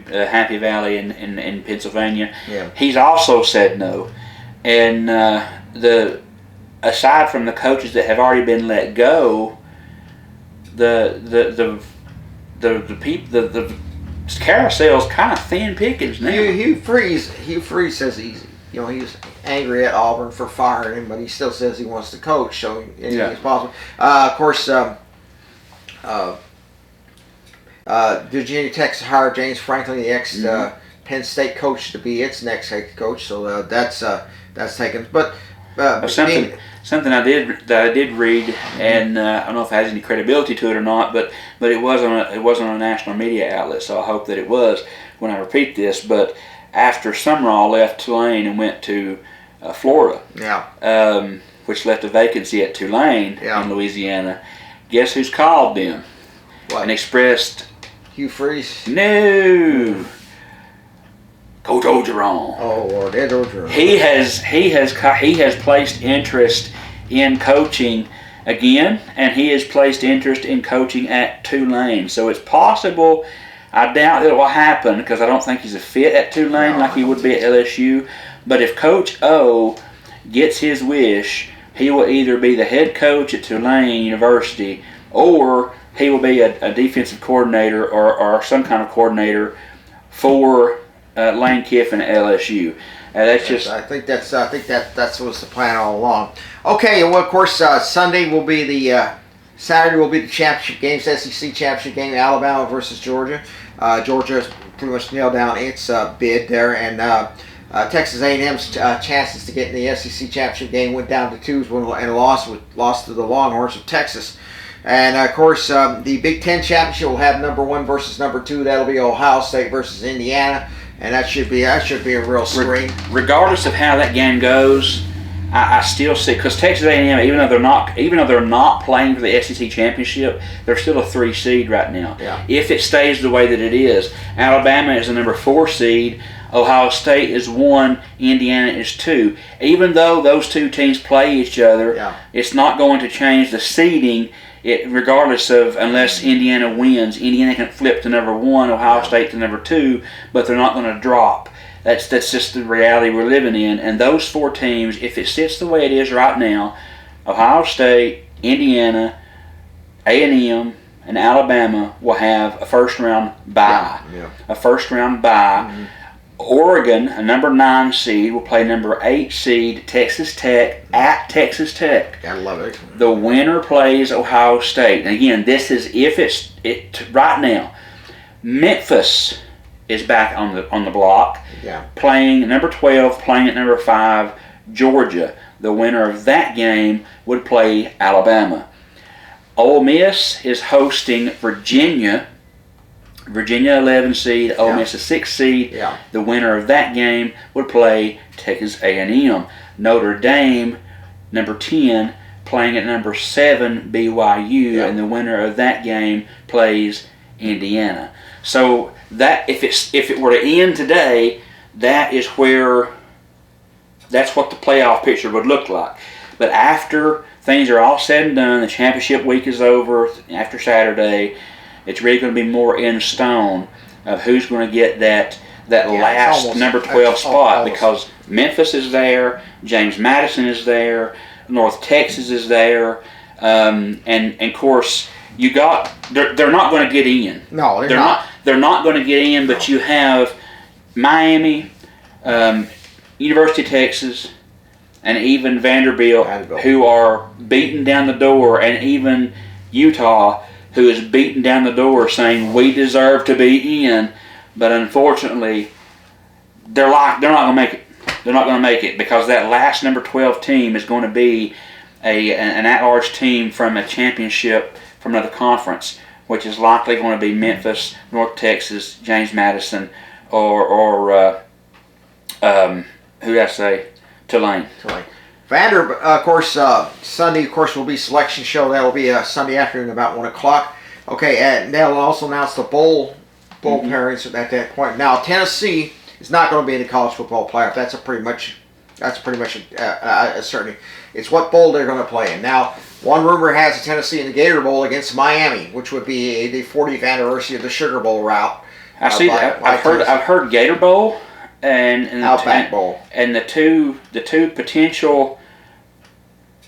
Happy Valley in Pennsylvania. Yeah. He's also said no. And aside from the coaches that have already been let go, the carousel's kind of thin pickings now. Hugh Freeze says he's angry at Auburn for firing him, but he still says he wants to coach, so anything is possible. Of course, Virginia Tech hired James Franklin, the ex Penn State coach, to be its next head coach. So that's taken. But something I did read, and I don't know if it has any credibility to it or not, but it wasn't a national media outlet, so I hope that it was when I repeat this. But after Sumrall left Tulane and went to Florida, which left a vacancy at Tulane in Louisiana, guess who's called them? What? And expressed Hugh Freeze? No. Coach Orgeron. Oh, Lord, Ed Orgeron. He has placed interest in coaching again, and he has placed interest in coaching at Tulane. So it's possible. I doubt it will happen because I don't think he's a fit at Tulane like he would be at LSU. But if Coach O gets his wish, he will either be the head coach at Tulane University, or he will be a defensive coordinator or some kind of coordinator for Lane Kiffin at LSU. That's just. I think that was the plan all along. Okay, well, of course, Saturday will be the championship game, SEC championship game, Alabama versus Georgia. Georgia has pretty much nailed down its bid there, and Texas A&M's chances to get in the SEC championship game went down to 2 and lost to the Longhorns of Texas. And of course, the Big Ten championship will have number 1 versus number 2. That'll be Ohio State versus Indiana, and that should be a real scream. Regardless of how that game goes, I still see, because Texas A&M, even though they're not playing for the SEC championship, they're still a 3 seed right now. Yeah. If it stays the way that it is, Alabama is the number 4 seed. Ohio State is 1, Indiana is 2. Even though those two teams play each other, it's not going to change the seeding. Regardless of, unless Indiana wins, Indiana can flip to number 1, Ohio State to number 2, but they're not going to drop. That's just the reality we're living in. And those 4 teams, if it sits the way it is right now, Ohio State, Indiana, A&M, and Alabama will have a first-round bye. A first-round bye. Mm-hmm. Oregon, a number 9 seed, will play number 8 seed Texas Tech at Texas Tech. I love it. The winner plays Ohio State. And again, this is if it's right now. Memphis is back on the block. Playing number 12, playing at number 5, Georgia. The winner of that game would play Alabama. Ole Miss is hosting Virginia. Virginia 11 seed, Ole Miss a 6 seed. The winner of that game would play Texas A&M. Notre Dame, number 10, playing at number 7 BYU, and the winner of that game plays Indiana. So that if it were to end today, that's what the playoff picture would look like. But after things are all said and done, the championship week is over after Saturday, it's really going to be more in stone of who's going to get that last number 12 spot, because Memphis is there, James Madison is there, North Texas is there, And of course, they're not going to get in. No, they're not. They're not going to get in. But you have Miami, University of Texas, and even Vanderbilt, who are beating down the door, and even Utah, who is beating down the door, saying we deserve to be in. But unfortunately, they're not going to make it. They're not going to make it because that last number 12 team is going to be an at-large team from a championship from another conference, which is likely going to be Memphis, North Texas, James Madison, or who did I say? Tulane. Vanderbilt, of course, Sunday, of course, will be selection show. That will be Sunday afternoon about 1 o'clock. Okay, and they'll also announce the bowl pairings at that point. Now, Tennessee is not going to be in the college football playoff. That's pretty much a certainty. It's what bowl they're going to play in. Now, one rumor has Tennessee in the Gator Bowl against Miami, which would be the 40th anniversary of the Sugar Bowl route. I see that. I've heard Gator Bowl and Outback Bowl, and the two potential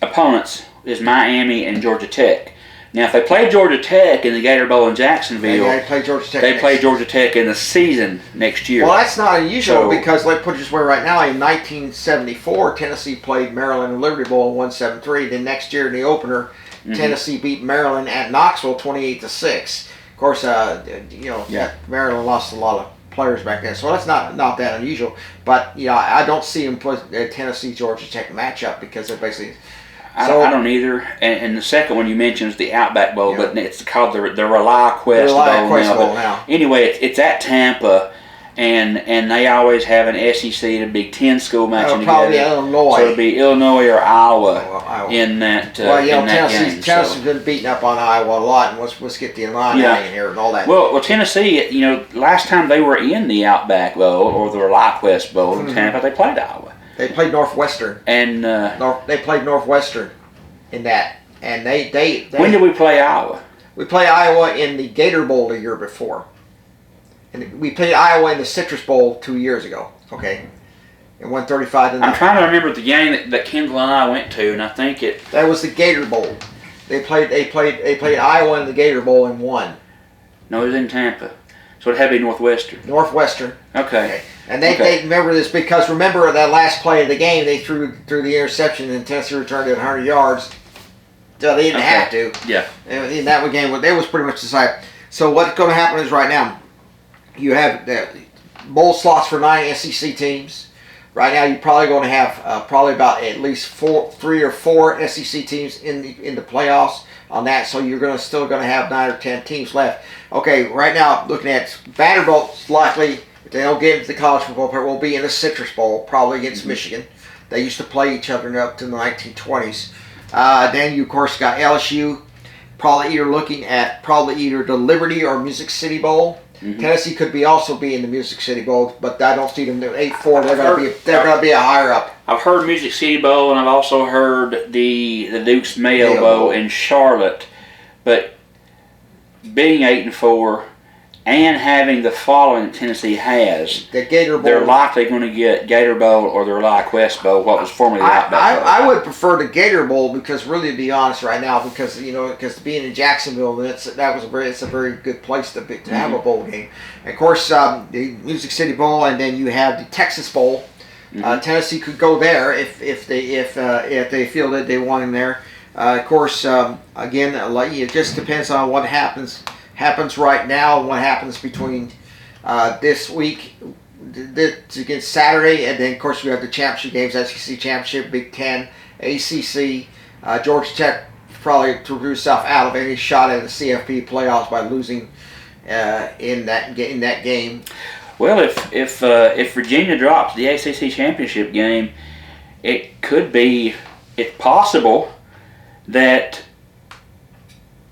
opponents is Miami and Georgia Tech. Now, if they play Georgia Tech in the Gator Bowl in Jacksonville, they play Georgia Tech. They play Georgia Tech in the season next year. Well, that's not unusual because, let's put it this way, right now in 1974, Tennessee played Maryland in Liberty Bowl and won 7-3. Then next year in the opener, Tennessee beat Maryland at Knoxville 28-6. Of course, Maryland lost a lot of players back then, so that's not that unusual. But I don't see them put a Tennessee Georgia Tech matchup because they're basically. I don't either. And the second one you mentioned is the Outback Bowl, but it's called the ReliaQuest Bowl now. Anyway, it's at Tampa, and they always have an SEC and a Big Ten school matching together. Probably Illinois. So it'll be Illinois or Iowa in that game. Tennessee's been beating up on Iowa a lot, and let's get the Illini in here and all that. Well, Tennessee, last time they were in the Outback Bowl or the ReliaQuest Bowl in Tampa, they played Iowa. They played Northwestern, and they played Northwestern in that, and they. When did we play Iowa? We played Iowa in the Gator Bowl the year before, and we played Iowa in the Citrus Bowl 2 years ago. Okay, and won 35-0. I'm trying to remember the game that Kendall and I went to, and I think that was the Gator Bowl. They played Iowa in the Gator Bowl and won. No, it was in Tampa, so it had to be Northwestern. Okay. And they remember this because remember that last play of the game they threw the interception and Tennessee returned it 100 yards. So they didn't have to. Yeah. In that game, it was pretty much decided. So what's going to happen is right now, you have the bowl slots for 9 SEC teams. Right now, you're probably going to have probably about at least 3 or 4 SEC teams in the playoffs on that. So you're still going to have 9 or 10 teams left. Okay, right now looking at Vanderbilt's likely. If they don't get into the college football part, will be in the Citrus Bowl, probably against Michigan. They used to play each other up to the 1920s. Then you, of course, got LSU, probably either the Liberty or Music City Bowl. Tennessee could also be in the Music City Bowl, but I don't see them do 8-4. They're going to be a higher up. I've heard Music City Bowl, and I've also heard the Duke's Mayo Bowl in Charlotte. But being 8-4. And having the following that Tennessee has, the Gator Bowl, they're likely going to get Gator Bowl or the ReliaQuest Bowl, what was formerly the Outback Bowl. I would prefer the Gator Bowl because, really, to be honest, right now, because being in Jacksonville, it's a very good place to have a bowl game. And of course, the Music City Bowl, and then you have the Texas Bowl. Tennessee could go there if they feel that they want him there. Of course, again, it just depends on what happens right now and what happens between this week against Saturday, and then of course we have the championship games, SEC Championship, Big Ten, ACC. Georgia Tech probably threw herself out of any shot at the CFP playoffs by losing in that game. Well, if Virginia drops the ACC Championship game, it's possible that.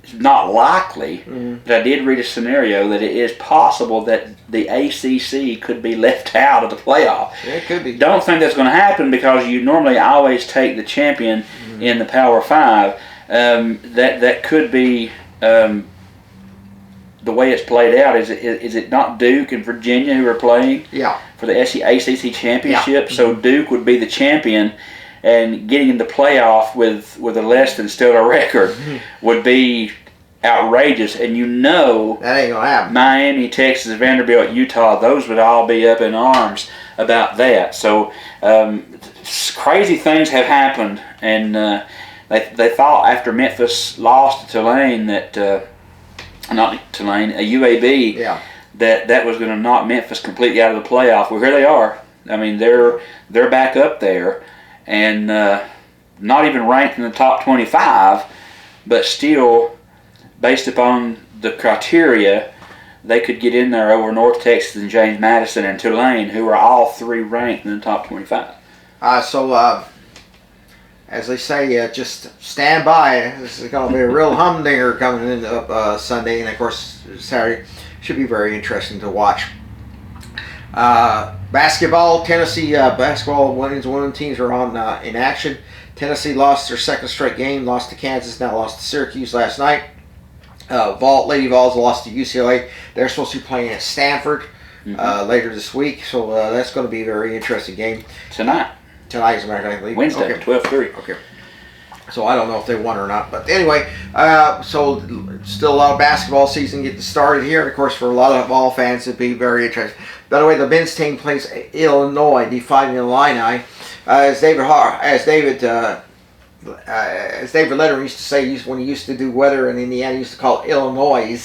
It's not likely, but I did read a scenario that it is possible that the ACC could be left out of the playoff. Yeah, it could be. Don't think that's going to happen because you normally always take the champion in the Power 5. That could be the way it's played out. Is it not Duke and Virginia who are playing for the ACC Championship? Yeah. So Duke would be the champion. and getting in the playoff with a less than stellar record would be outrageous. And that ain't gonna happen. Miami, Texas, Vanderbilt, Utah, those would all be up in arms about that. So crazy things have happened, and they thought after Memphis lost to Tulane that not Tulane, UAB, that was going to knock Memphis completely out of the playoff. Well, here they are. I mean, they're back up there, and not even ranked in the top 25, but still, based upon the criteria, they could get in there over North Texas and James Madison and Tulane, who are all three ranked in the top 25. As they say, just stand by. This is going to be a real humdinger coming in Sunday, and of course Saturday should be very interesting to watch. Basketball, Tennessee basketball women teams are on in action. Tennessee lost their second straight game, lost to Kansas, now lost to Syracuse last night. Lady Vols lost to UCLA. They're supposed to be playing at Stanford later this week, so that's going to be a very interesting game. Tonight, as a matter of fact. Wednesday, okay. 12:30. Okay. So I don't know if they won or not, but anyway, so still a lot of basketball season getting started here, and of course for a lot of ball fans it'd be very interesting. By the way, the men's team plays Illinois, defying Illini, as David Letterman used to say when he used to do weather in Indiana, he used to call it Illinois.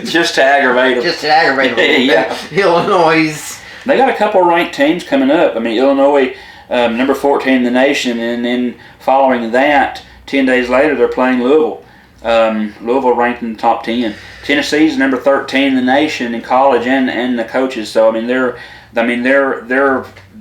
Just to aggravate them. Just to aggravate them. Yeah. Illinois. They got a couple of ranked teams coming up. I mean, Illinois, number 14 in the nation, and then following that, 10 days later, they're playing Louisville. Louisville ranked in the top 10. Tennessee's number 13 in the nation in college and the coaches. So I mean, they're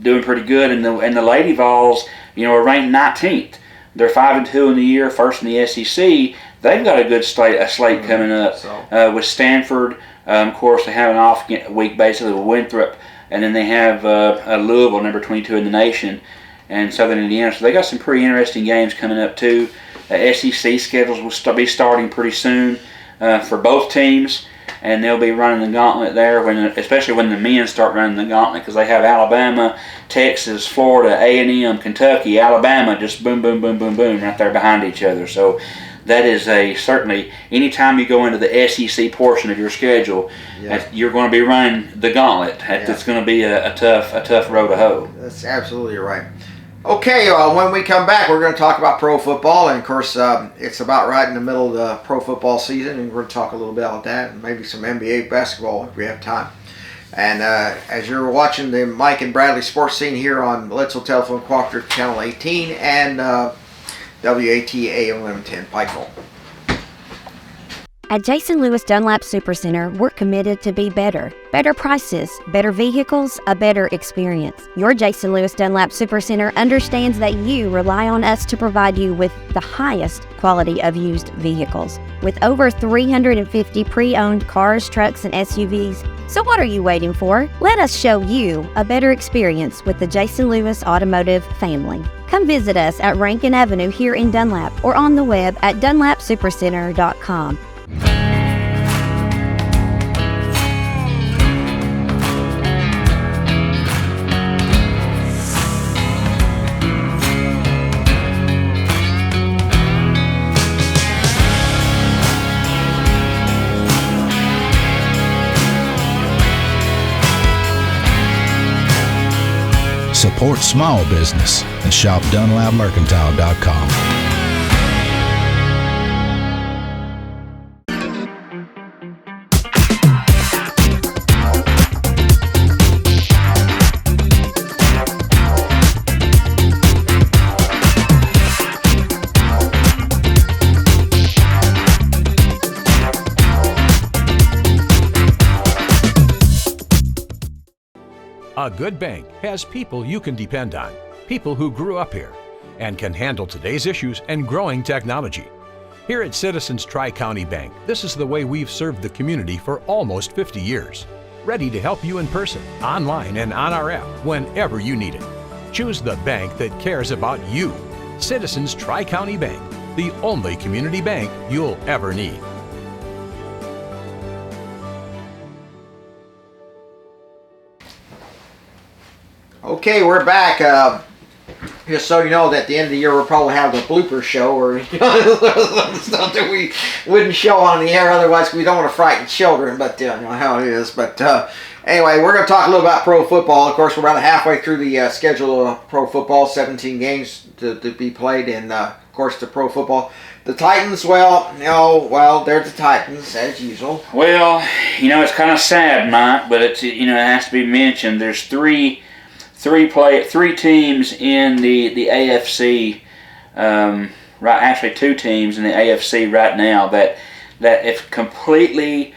doing pretty good. And the Lady Vols, are ranked 19th. They're 5-2 in the year, first in the SEC. They've got a good slate coming up with Stanford. Of course, they have an off week basically with Winthrop. And then they have Louisville, number 22 in the nation, and Southern Indiana. So they got some pretty interesting games coming up too. SEC schedules will be starting pretty soon for both teams, and they'll be running the gauntlet there, especially when the men start running the gauntlet, because they have Alabama, Texas, Florida, A&M, Kentucky, Alabama, just boom, boom, boom, boom, boom, right there behind each other. So that is certainly, anytime you go into the SEC portion of your schedule, you're going to be running the gauntlet. It's going to be a tough road to hoe. That's absolutely right. Okay, when we come back, we're going to talk about pro football, and of course, it's about right in the middle of the pro football season, and we're going to talk a little bit about that, and maybe some NBA basketball if we have time. And as you're watching the Mike and Bradley Sports Scene here on Bledsoe Telephone Cooperative Channel 18 and WAT AM 1110 Pikeville. At Jason Lewis Dunlap Supercenter, we're committed to be better. Better prices, better vehicles, a better experience. Your Jason Lewis Dunlap Supercenter understands that you rely on us to provide you with the highest quality of used vehicles. With over 350 pre-owned cars, trucks, and SUVs. So what are you waiting for? Let us show you a better experience with the Jason Lewis Automotive family. Come visit us at Rankin Avenue here in Dunlap or on the web at dunlapsupercenter.com. Support small business and shop DunlapMercantile.com. A good bank has people you can depend on, people who grew up here and can handle today's issues and growing technology. Here at Citizens Tri-County Bank, this is the way we've served the community for almost 50 years. Ready to help you in person, online, and on our app whenever you need it. Choose the bank that cares about you. Citizens Tri-County Bank, the only community bank you'll ever need. Okay, we're back. just so you know, that at the end of the year we'll probably have the blooper show or stuff that we wouldn't show on the air otherwise. We don't want to frighten children, but you know how it is. But anyway, we're going to talk a little about pro football. Of course, we're about halfway through the schedule of pro football, 17 games to be played, and of course the pro football. The Titans, they're the Titans as usual. Well, it's kind of sad, Mike, but it has to be mentioned. There's three teams in the AFC, right? Actually, two teams in the AFC right now that if completely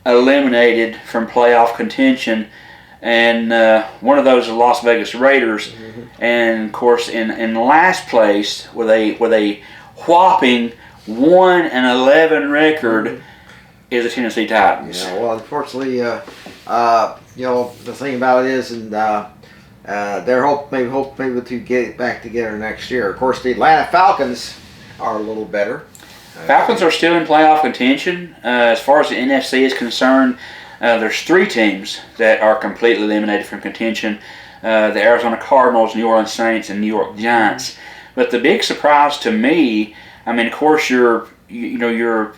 eliminated from playoff contention, and one of those is the Las Vegas Raiders, and of course in last place with a whopping 1-11 record is the Tennessee Titans. Yeah, well, unfortunately, the thing about it is, and they're hope maybe to get it back together next year. Of course, the Atlanta Falcons are a little better. Falcons are still in playoff contention. As far as the NFC is concerned, there's three teams that are completely eliminated from contention. The Arizona Cardinals, New Orleans Saints, and New York Giants. But the big surprise to me, of course, your Eagles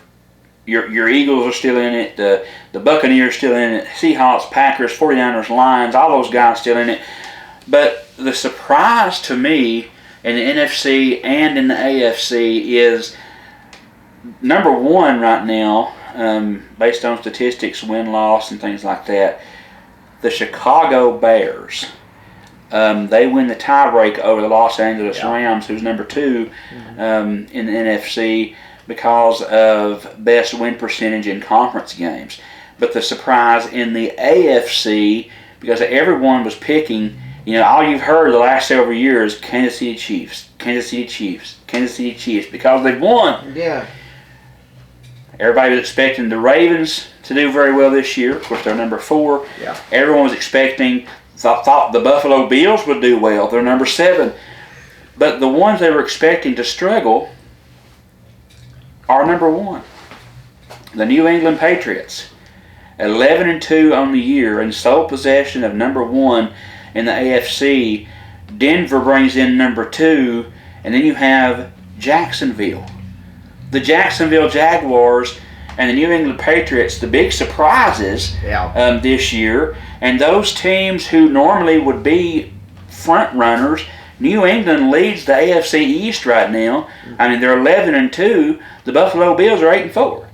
are still in it. The Buccaneers still in it. Seahawks, Packers, 49ers, Lions, all those guys still in it. But the surprise to me in the NFC and in the AFC is number one right now, based on statistics, win-loss, and things like that, the Chicago Bears. They win the tiebreak over the Los Angeles Rams, who's number two in the NFC, because of best win percentage in conference games. But the surprise in the AFC, because everyone was picking, all you've heard the last several years, Kansas City Chiefs, Kansas City Chiefs, Kansas City Chiefs, because they've won. Yeah. Everybody was expecting the Ravens to do very well this year. Of course, they're number 4. Yeah. Everyone was expecting, thought the Buffalo Bills would do well. They're number 7. But the ones they were expecting to struggle are number 1. The New England Patriots, 11-2 on the year, in sole possession of number 1 in the AFC. Denver brings in number 2, and then you have Jacksonville. The Jacksonville Jaguars and the New England Patriots, the big surprises this year. And those teams who normally would be front runners, New England leads the AFC East right now. They're 11-2. The Buffalo Bills are 8-4. Or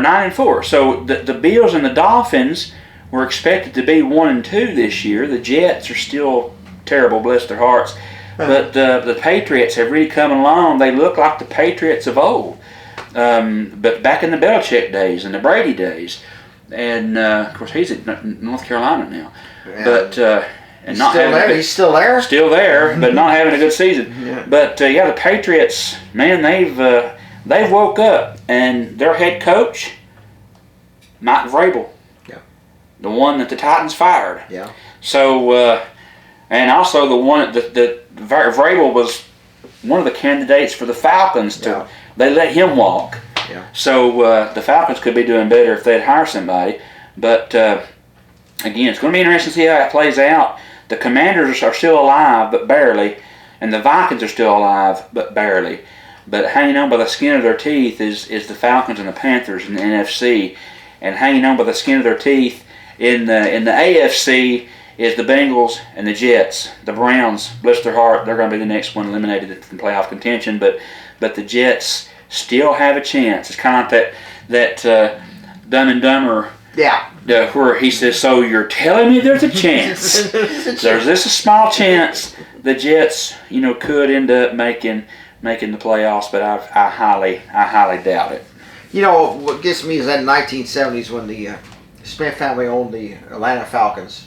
9-4. So the Bills and the Dolphins were expected to be 1-2 this year. The Jets are still terrible, bless their hearts. But the Patriots have really come along. They look like the Patriots of old. But back in the Belichick days and the Brady days. And, of course, he's at North Carolina now. Yeah. But He's still there? Still there, but not having a good season. Yeah. But, the Patriots, man, they've woke up. And their head coach, Mike Vrabel. Yeah. The one that the Titans fired. Yeah. So, and also the one that Vrabel was one of the candidates for the Falcons to. They let him walk. Yeah. So the Falcons could be doing better if they'd hire somebody. But again, it's going to be interesting to see how it plays out. The Commanders are still alive, but barely, and the Vikings are still alive, but barely. But hanging on by the skin of their teeth is the Falcons and the Panthers in the NFC, and hanging on by the skin of their teeth in the AFC is the Bengals and the Jets. The Browns, bless their heart, they're going to be the next one eliminated from playoff contention. But the Jets still have a chance. It's kind of like that Dumb and Dumber. Yeah. Where he says, "So you're telling me there's a chance? There's this a small chance the Jets, could end up making the playoffs, but I highly doubt it." What gets me is that in the 1970s when the Smith family owned the Atlanta Falcons,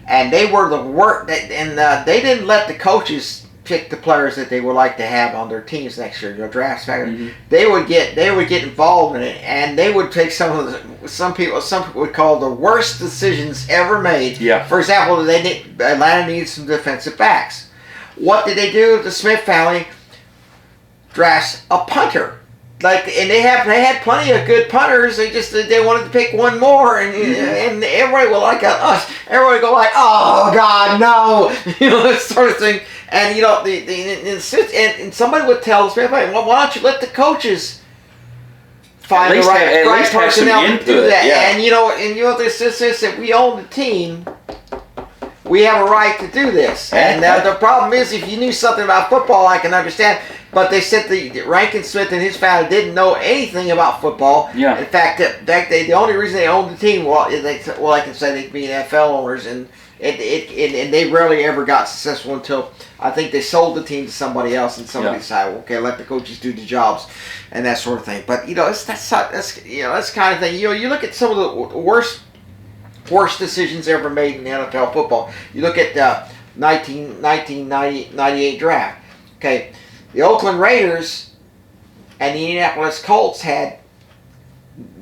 and they were the worst, and they didn't let the coaches pick the players that they would like to have on their teams next year. Drafts back. They would get involved in it, and they would take some people would call the worst decisions ever made. Yeah. For example, Atlanta needs some defensive backs. What did they do? The Smith family drafts a punter. And they had plenty of good punters. They wanted to pick one more, and everybody would everybody would go like, "Oh God, no!" This sort of thing. And and somebody would tell us, why don't you let the coaches find the right personnel to do that? Yeah. And this that we own the team. We have a right to do this. And the problem is, if you knew something about football, I can understand. But they said that Rankin Smith and his family didn't know anything about football. Yeah. In fact, the only reason they owned the team, I can say they'd be NFL owners, and they rarely ever got successful until I think they sold the team to somebody else, and somebody decided, okay, let the coaches do the jobs, and that sort of thing. But that's the kind of thing. You look at some of the worst decisions ever made in NFL football. You look at the 1998 draft. Okay, the Oakland Raiders and the Indianapolis Colts had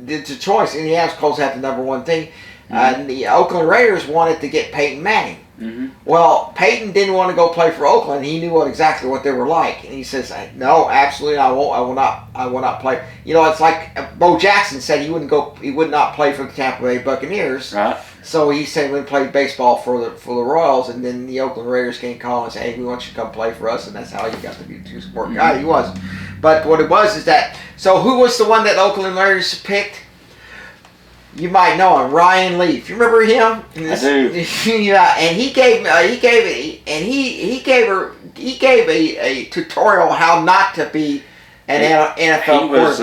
the choice. Indianapolis Colts had the number one thing. And the Oakland Raiders wanted to get Peyton Manning. Mm-hmm. Well, Peyton didn't want to go play for Oakland. He knew exactly what they were like, and he says, "No, absolutely, I won't. I will not play." It's like Bo Jackson said he wouldn't go. He would not play for the Tampa Bay Buccaneers. Right. So he said he would play baseball for the Royals, and then the Oakland Raiders came calling and said, "Hey, we want you to come play for us," and that's how he got to be a two-sport guy. He was, but what it was is that. So who was the one that Oakland Raiders picked? You might know him, Ryan Leaf. You remember him? I do. Yeah, and he gave a tutorial how not to be an NFL quarterback. He was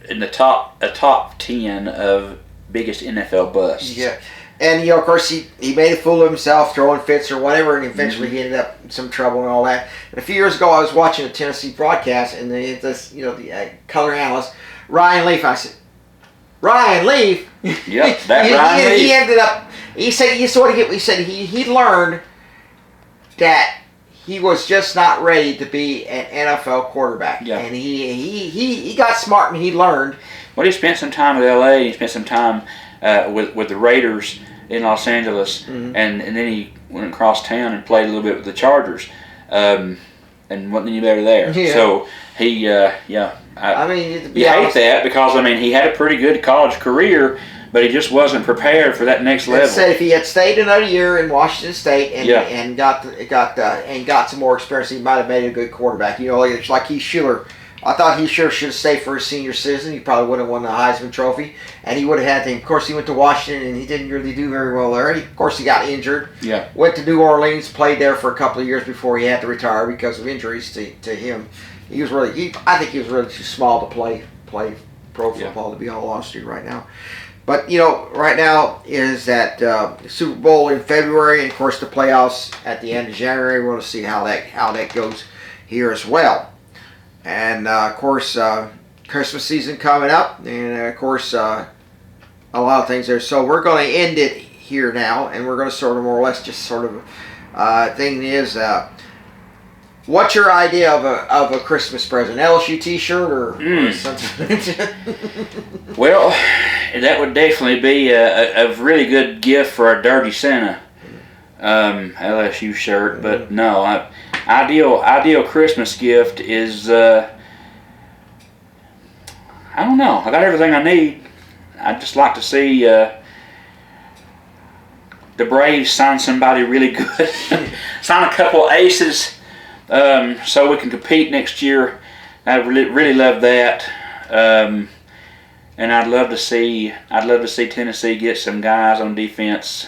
in the top 10 of biggest NFL busts. Yeah, and of course he made a fool of himself throwing fits or whatever, and eventually he ended up in some trouble and all that. And a few years ago, I was watching a Tennessee broadcast, and the color analyst Ryan Leaf. I said, Ryan Leaf. Yep, Ryan Leaf. He ended up. He said he learned that he was just not ready to be an NFL quarterback. Yeah. And he got smart and he learned. Well, he spent some time with LA. He spent some time with the Raiders in Los Angeles, and then he went across town and played a little bit with the Chargers, and wasn't any better there. Yeah. So he, you hate that because he had a pretty good college career, but he just wasn't prepared for that next level. Said if he had stayed another year in Washington State and got some more experience, he might have made a good quarterback. It's like Heath Schuler. I thought he should have stayed for his senior season. He probably would have won the Heisman Trophy, and he would have had to. Of course, he went to Washington, and he didn't really do very well there. Of course, he got injured. Yeah. Went to New Orleans, played there for a couple of years before he had to retire because of injuries to him. He was really. I think he was really too small to play pro football. To be all honest with you right now. But right now is that Super Bowl in February, and of course the playoffs at the end of January. We're going to see how that goes here as well. And of course, Christmas season coming up, and of course, a lot of things there. So we're going to end it here now, and we're going to sort of more or less just sort of thing is, what's your idea of a Christmas present? LSU T-shirt or something? Well, that would definitely be a really good gift for a dirty Santa. LSU shirt, but no, ideal Christmas gift is I don't know. I got everything I need. I'd just like to see the Braves sign somebody really good, sign a couple aces, so we can compete next year. I really love that, and I'd love to see Tennessee get some guys on defense.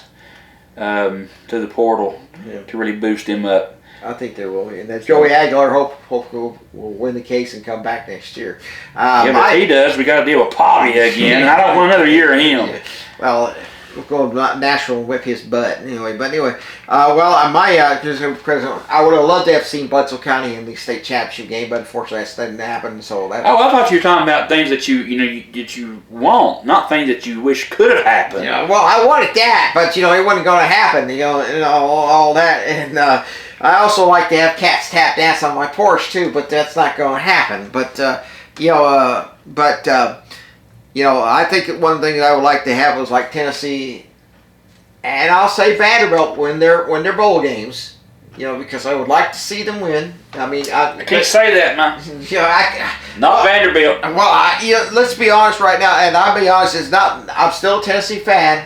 To the portal to really boost him up. I think they will, and that Joey Aguilar hope will win the case and come back next year. But if he does, we got to deal with Poppy again, and I don't want another year of him. Yeah. Well, we'll go to Nashville and whip his butt anyway. But anyway, I would have loved to have seen Bledsoe County in the state championship game, but unfortunately that didn't happen. So that. Oh, I thought you were talking about things that you want, not things that you wish could have happened. Yeah, well, I wanted that, but it wasn't going to happen. And all that, and I also like to have cats tap dance on my porch too, but that's not going to happen. But I think one thing that I would like to have was like Tennessee, and I'll say Vanderbilt win their bowl games. Because I would like to see them win. I can't say that, man. Not Vanderbilt. Well, let's be honest right now, and I'll be honest. I'm still a Tennessee fan,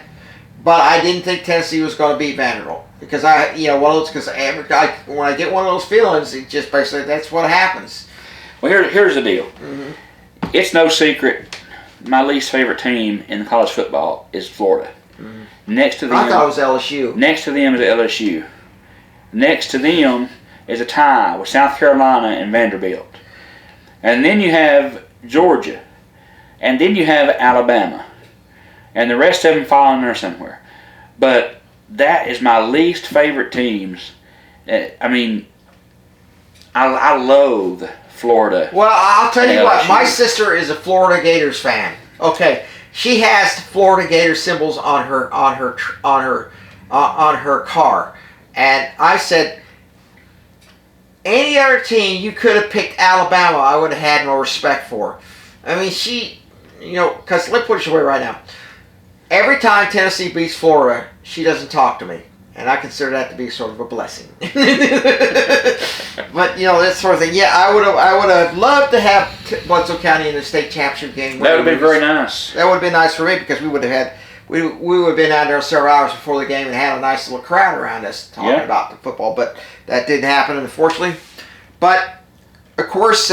but I didn't think Tennessee was going to beat Vanderbilt. because one of those, because when I get one of those feelings, it just basically that's what happens. Well, here's the deal. It's no secret. My least favorite team in college football is Florida. Next to them, I thought it was LSU. Next to them is LSU. Next to them is a tie with South Carolina and Vanderbilt. And then you have Georgia. And then you have Alabama. And the rest of them fall in there somewhere. But that is my least favorite teams. I mean, I loathe Florida. Well, I'll tell you what. LSU. My sister is a Florida Gators fan. Okay, she has Florida Gator symbols on her car, and I said, any other team you could have picked Alabama, I would have had more respect for. I mean, because let's put it away right now. Every time Tennessee beats Florida, she doesn't talk to me. And I consider that to be sort of a blessing. But, that sort of thing. Yeah, I would have loved to have Bledsoe County in the state championship game. That would have been very nice. That would have been nice for me, because we would have been out there several hours before the game and had a nice little crowd around us talking about the football. But that didn't happen, unfortunately. But, of course,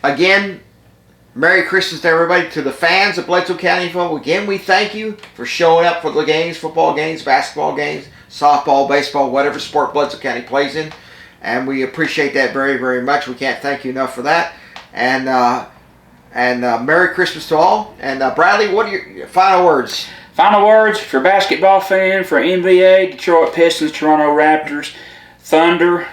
again, Merry Christmas to everybody, to the fans of Bledsoe County football. Again, we thank you for showing up for the games, football games, basketball games, softball, baseball, whatever sport Bledsoe County plays in. And we appreciate that very, very much. We can't thank you enough for that. And Merry Christmas to all. And Bradley, what are your final words? Final words for basketball fan, for NBA, Detroit Pistons, Toronto Raptors, Thunder,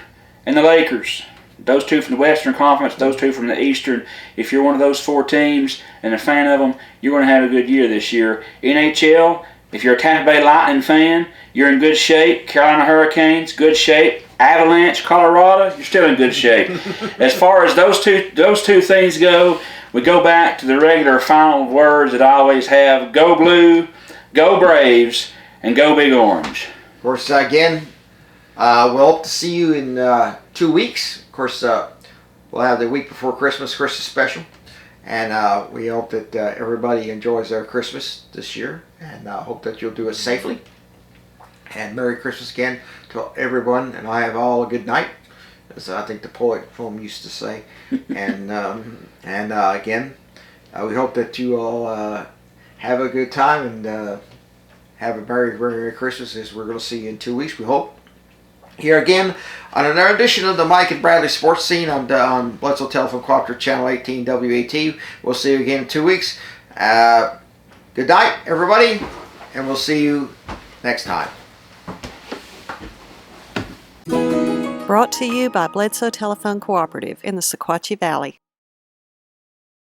and the Lakers. Those two from the Western Conference, those two from the Eastern. If you're one of those four teams and a fan of them, you're going to have a good year this year. NHL, if you're a Tampa Bay Lightning fan, you're in good shape. Carolina Hurricanes, good shape. Avalanche, Colorado, you're still in good shape. As far as those two things go, we go back to the regular final words that I always have. Go Blue, go Braves, and go Big Orange. Of course, again, we'll hope to see you in 2 weeks. Of course, we'll have the week before Christmas special. And we hope that everybody enjoys their Christmas this year. And hope that you'll do it safely. And Merry Christmas again to everyone. And I have all a good night, as I think the poet poem used to say. And again, we hope that you all have a good time and have a very, very Merry Christmas, as we're going to see you in 2 weeks, we hope. Here again on another edition of the Mike and Bradley Sports Scene on Bledsoe Telephone Cooperative Channel 18 WAT. We'll see you again in 2 weeks. Good night, everybody, and we'll see you next time. Brought to you by Bledsoe Telephone Cooperative in the Sequatchie Valley.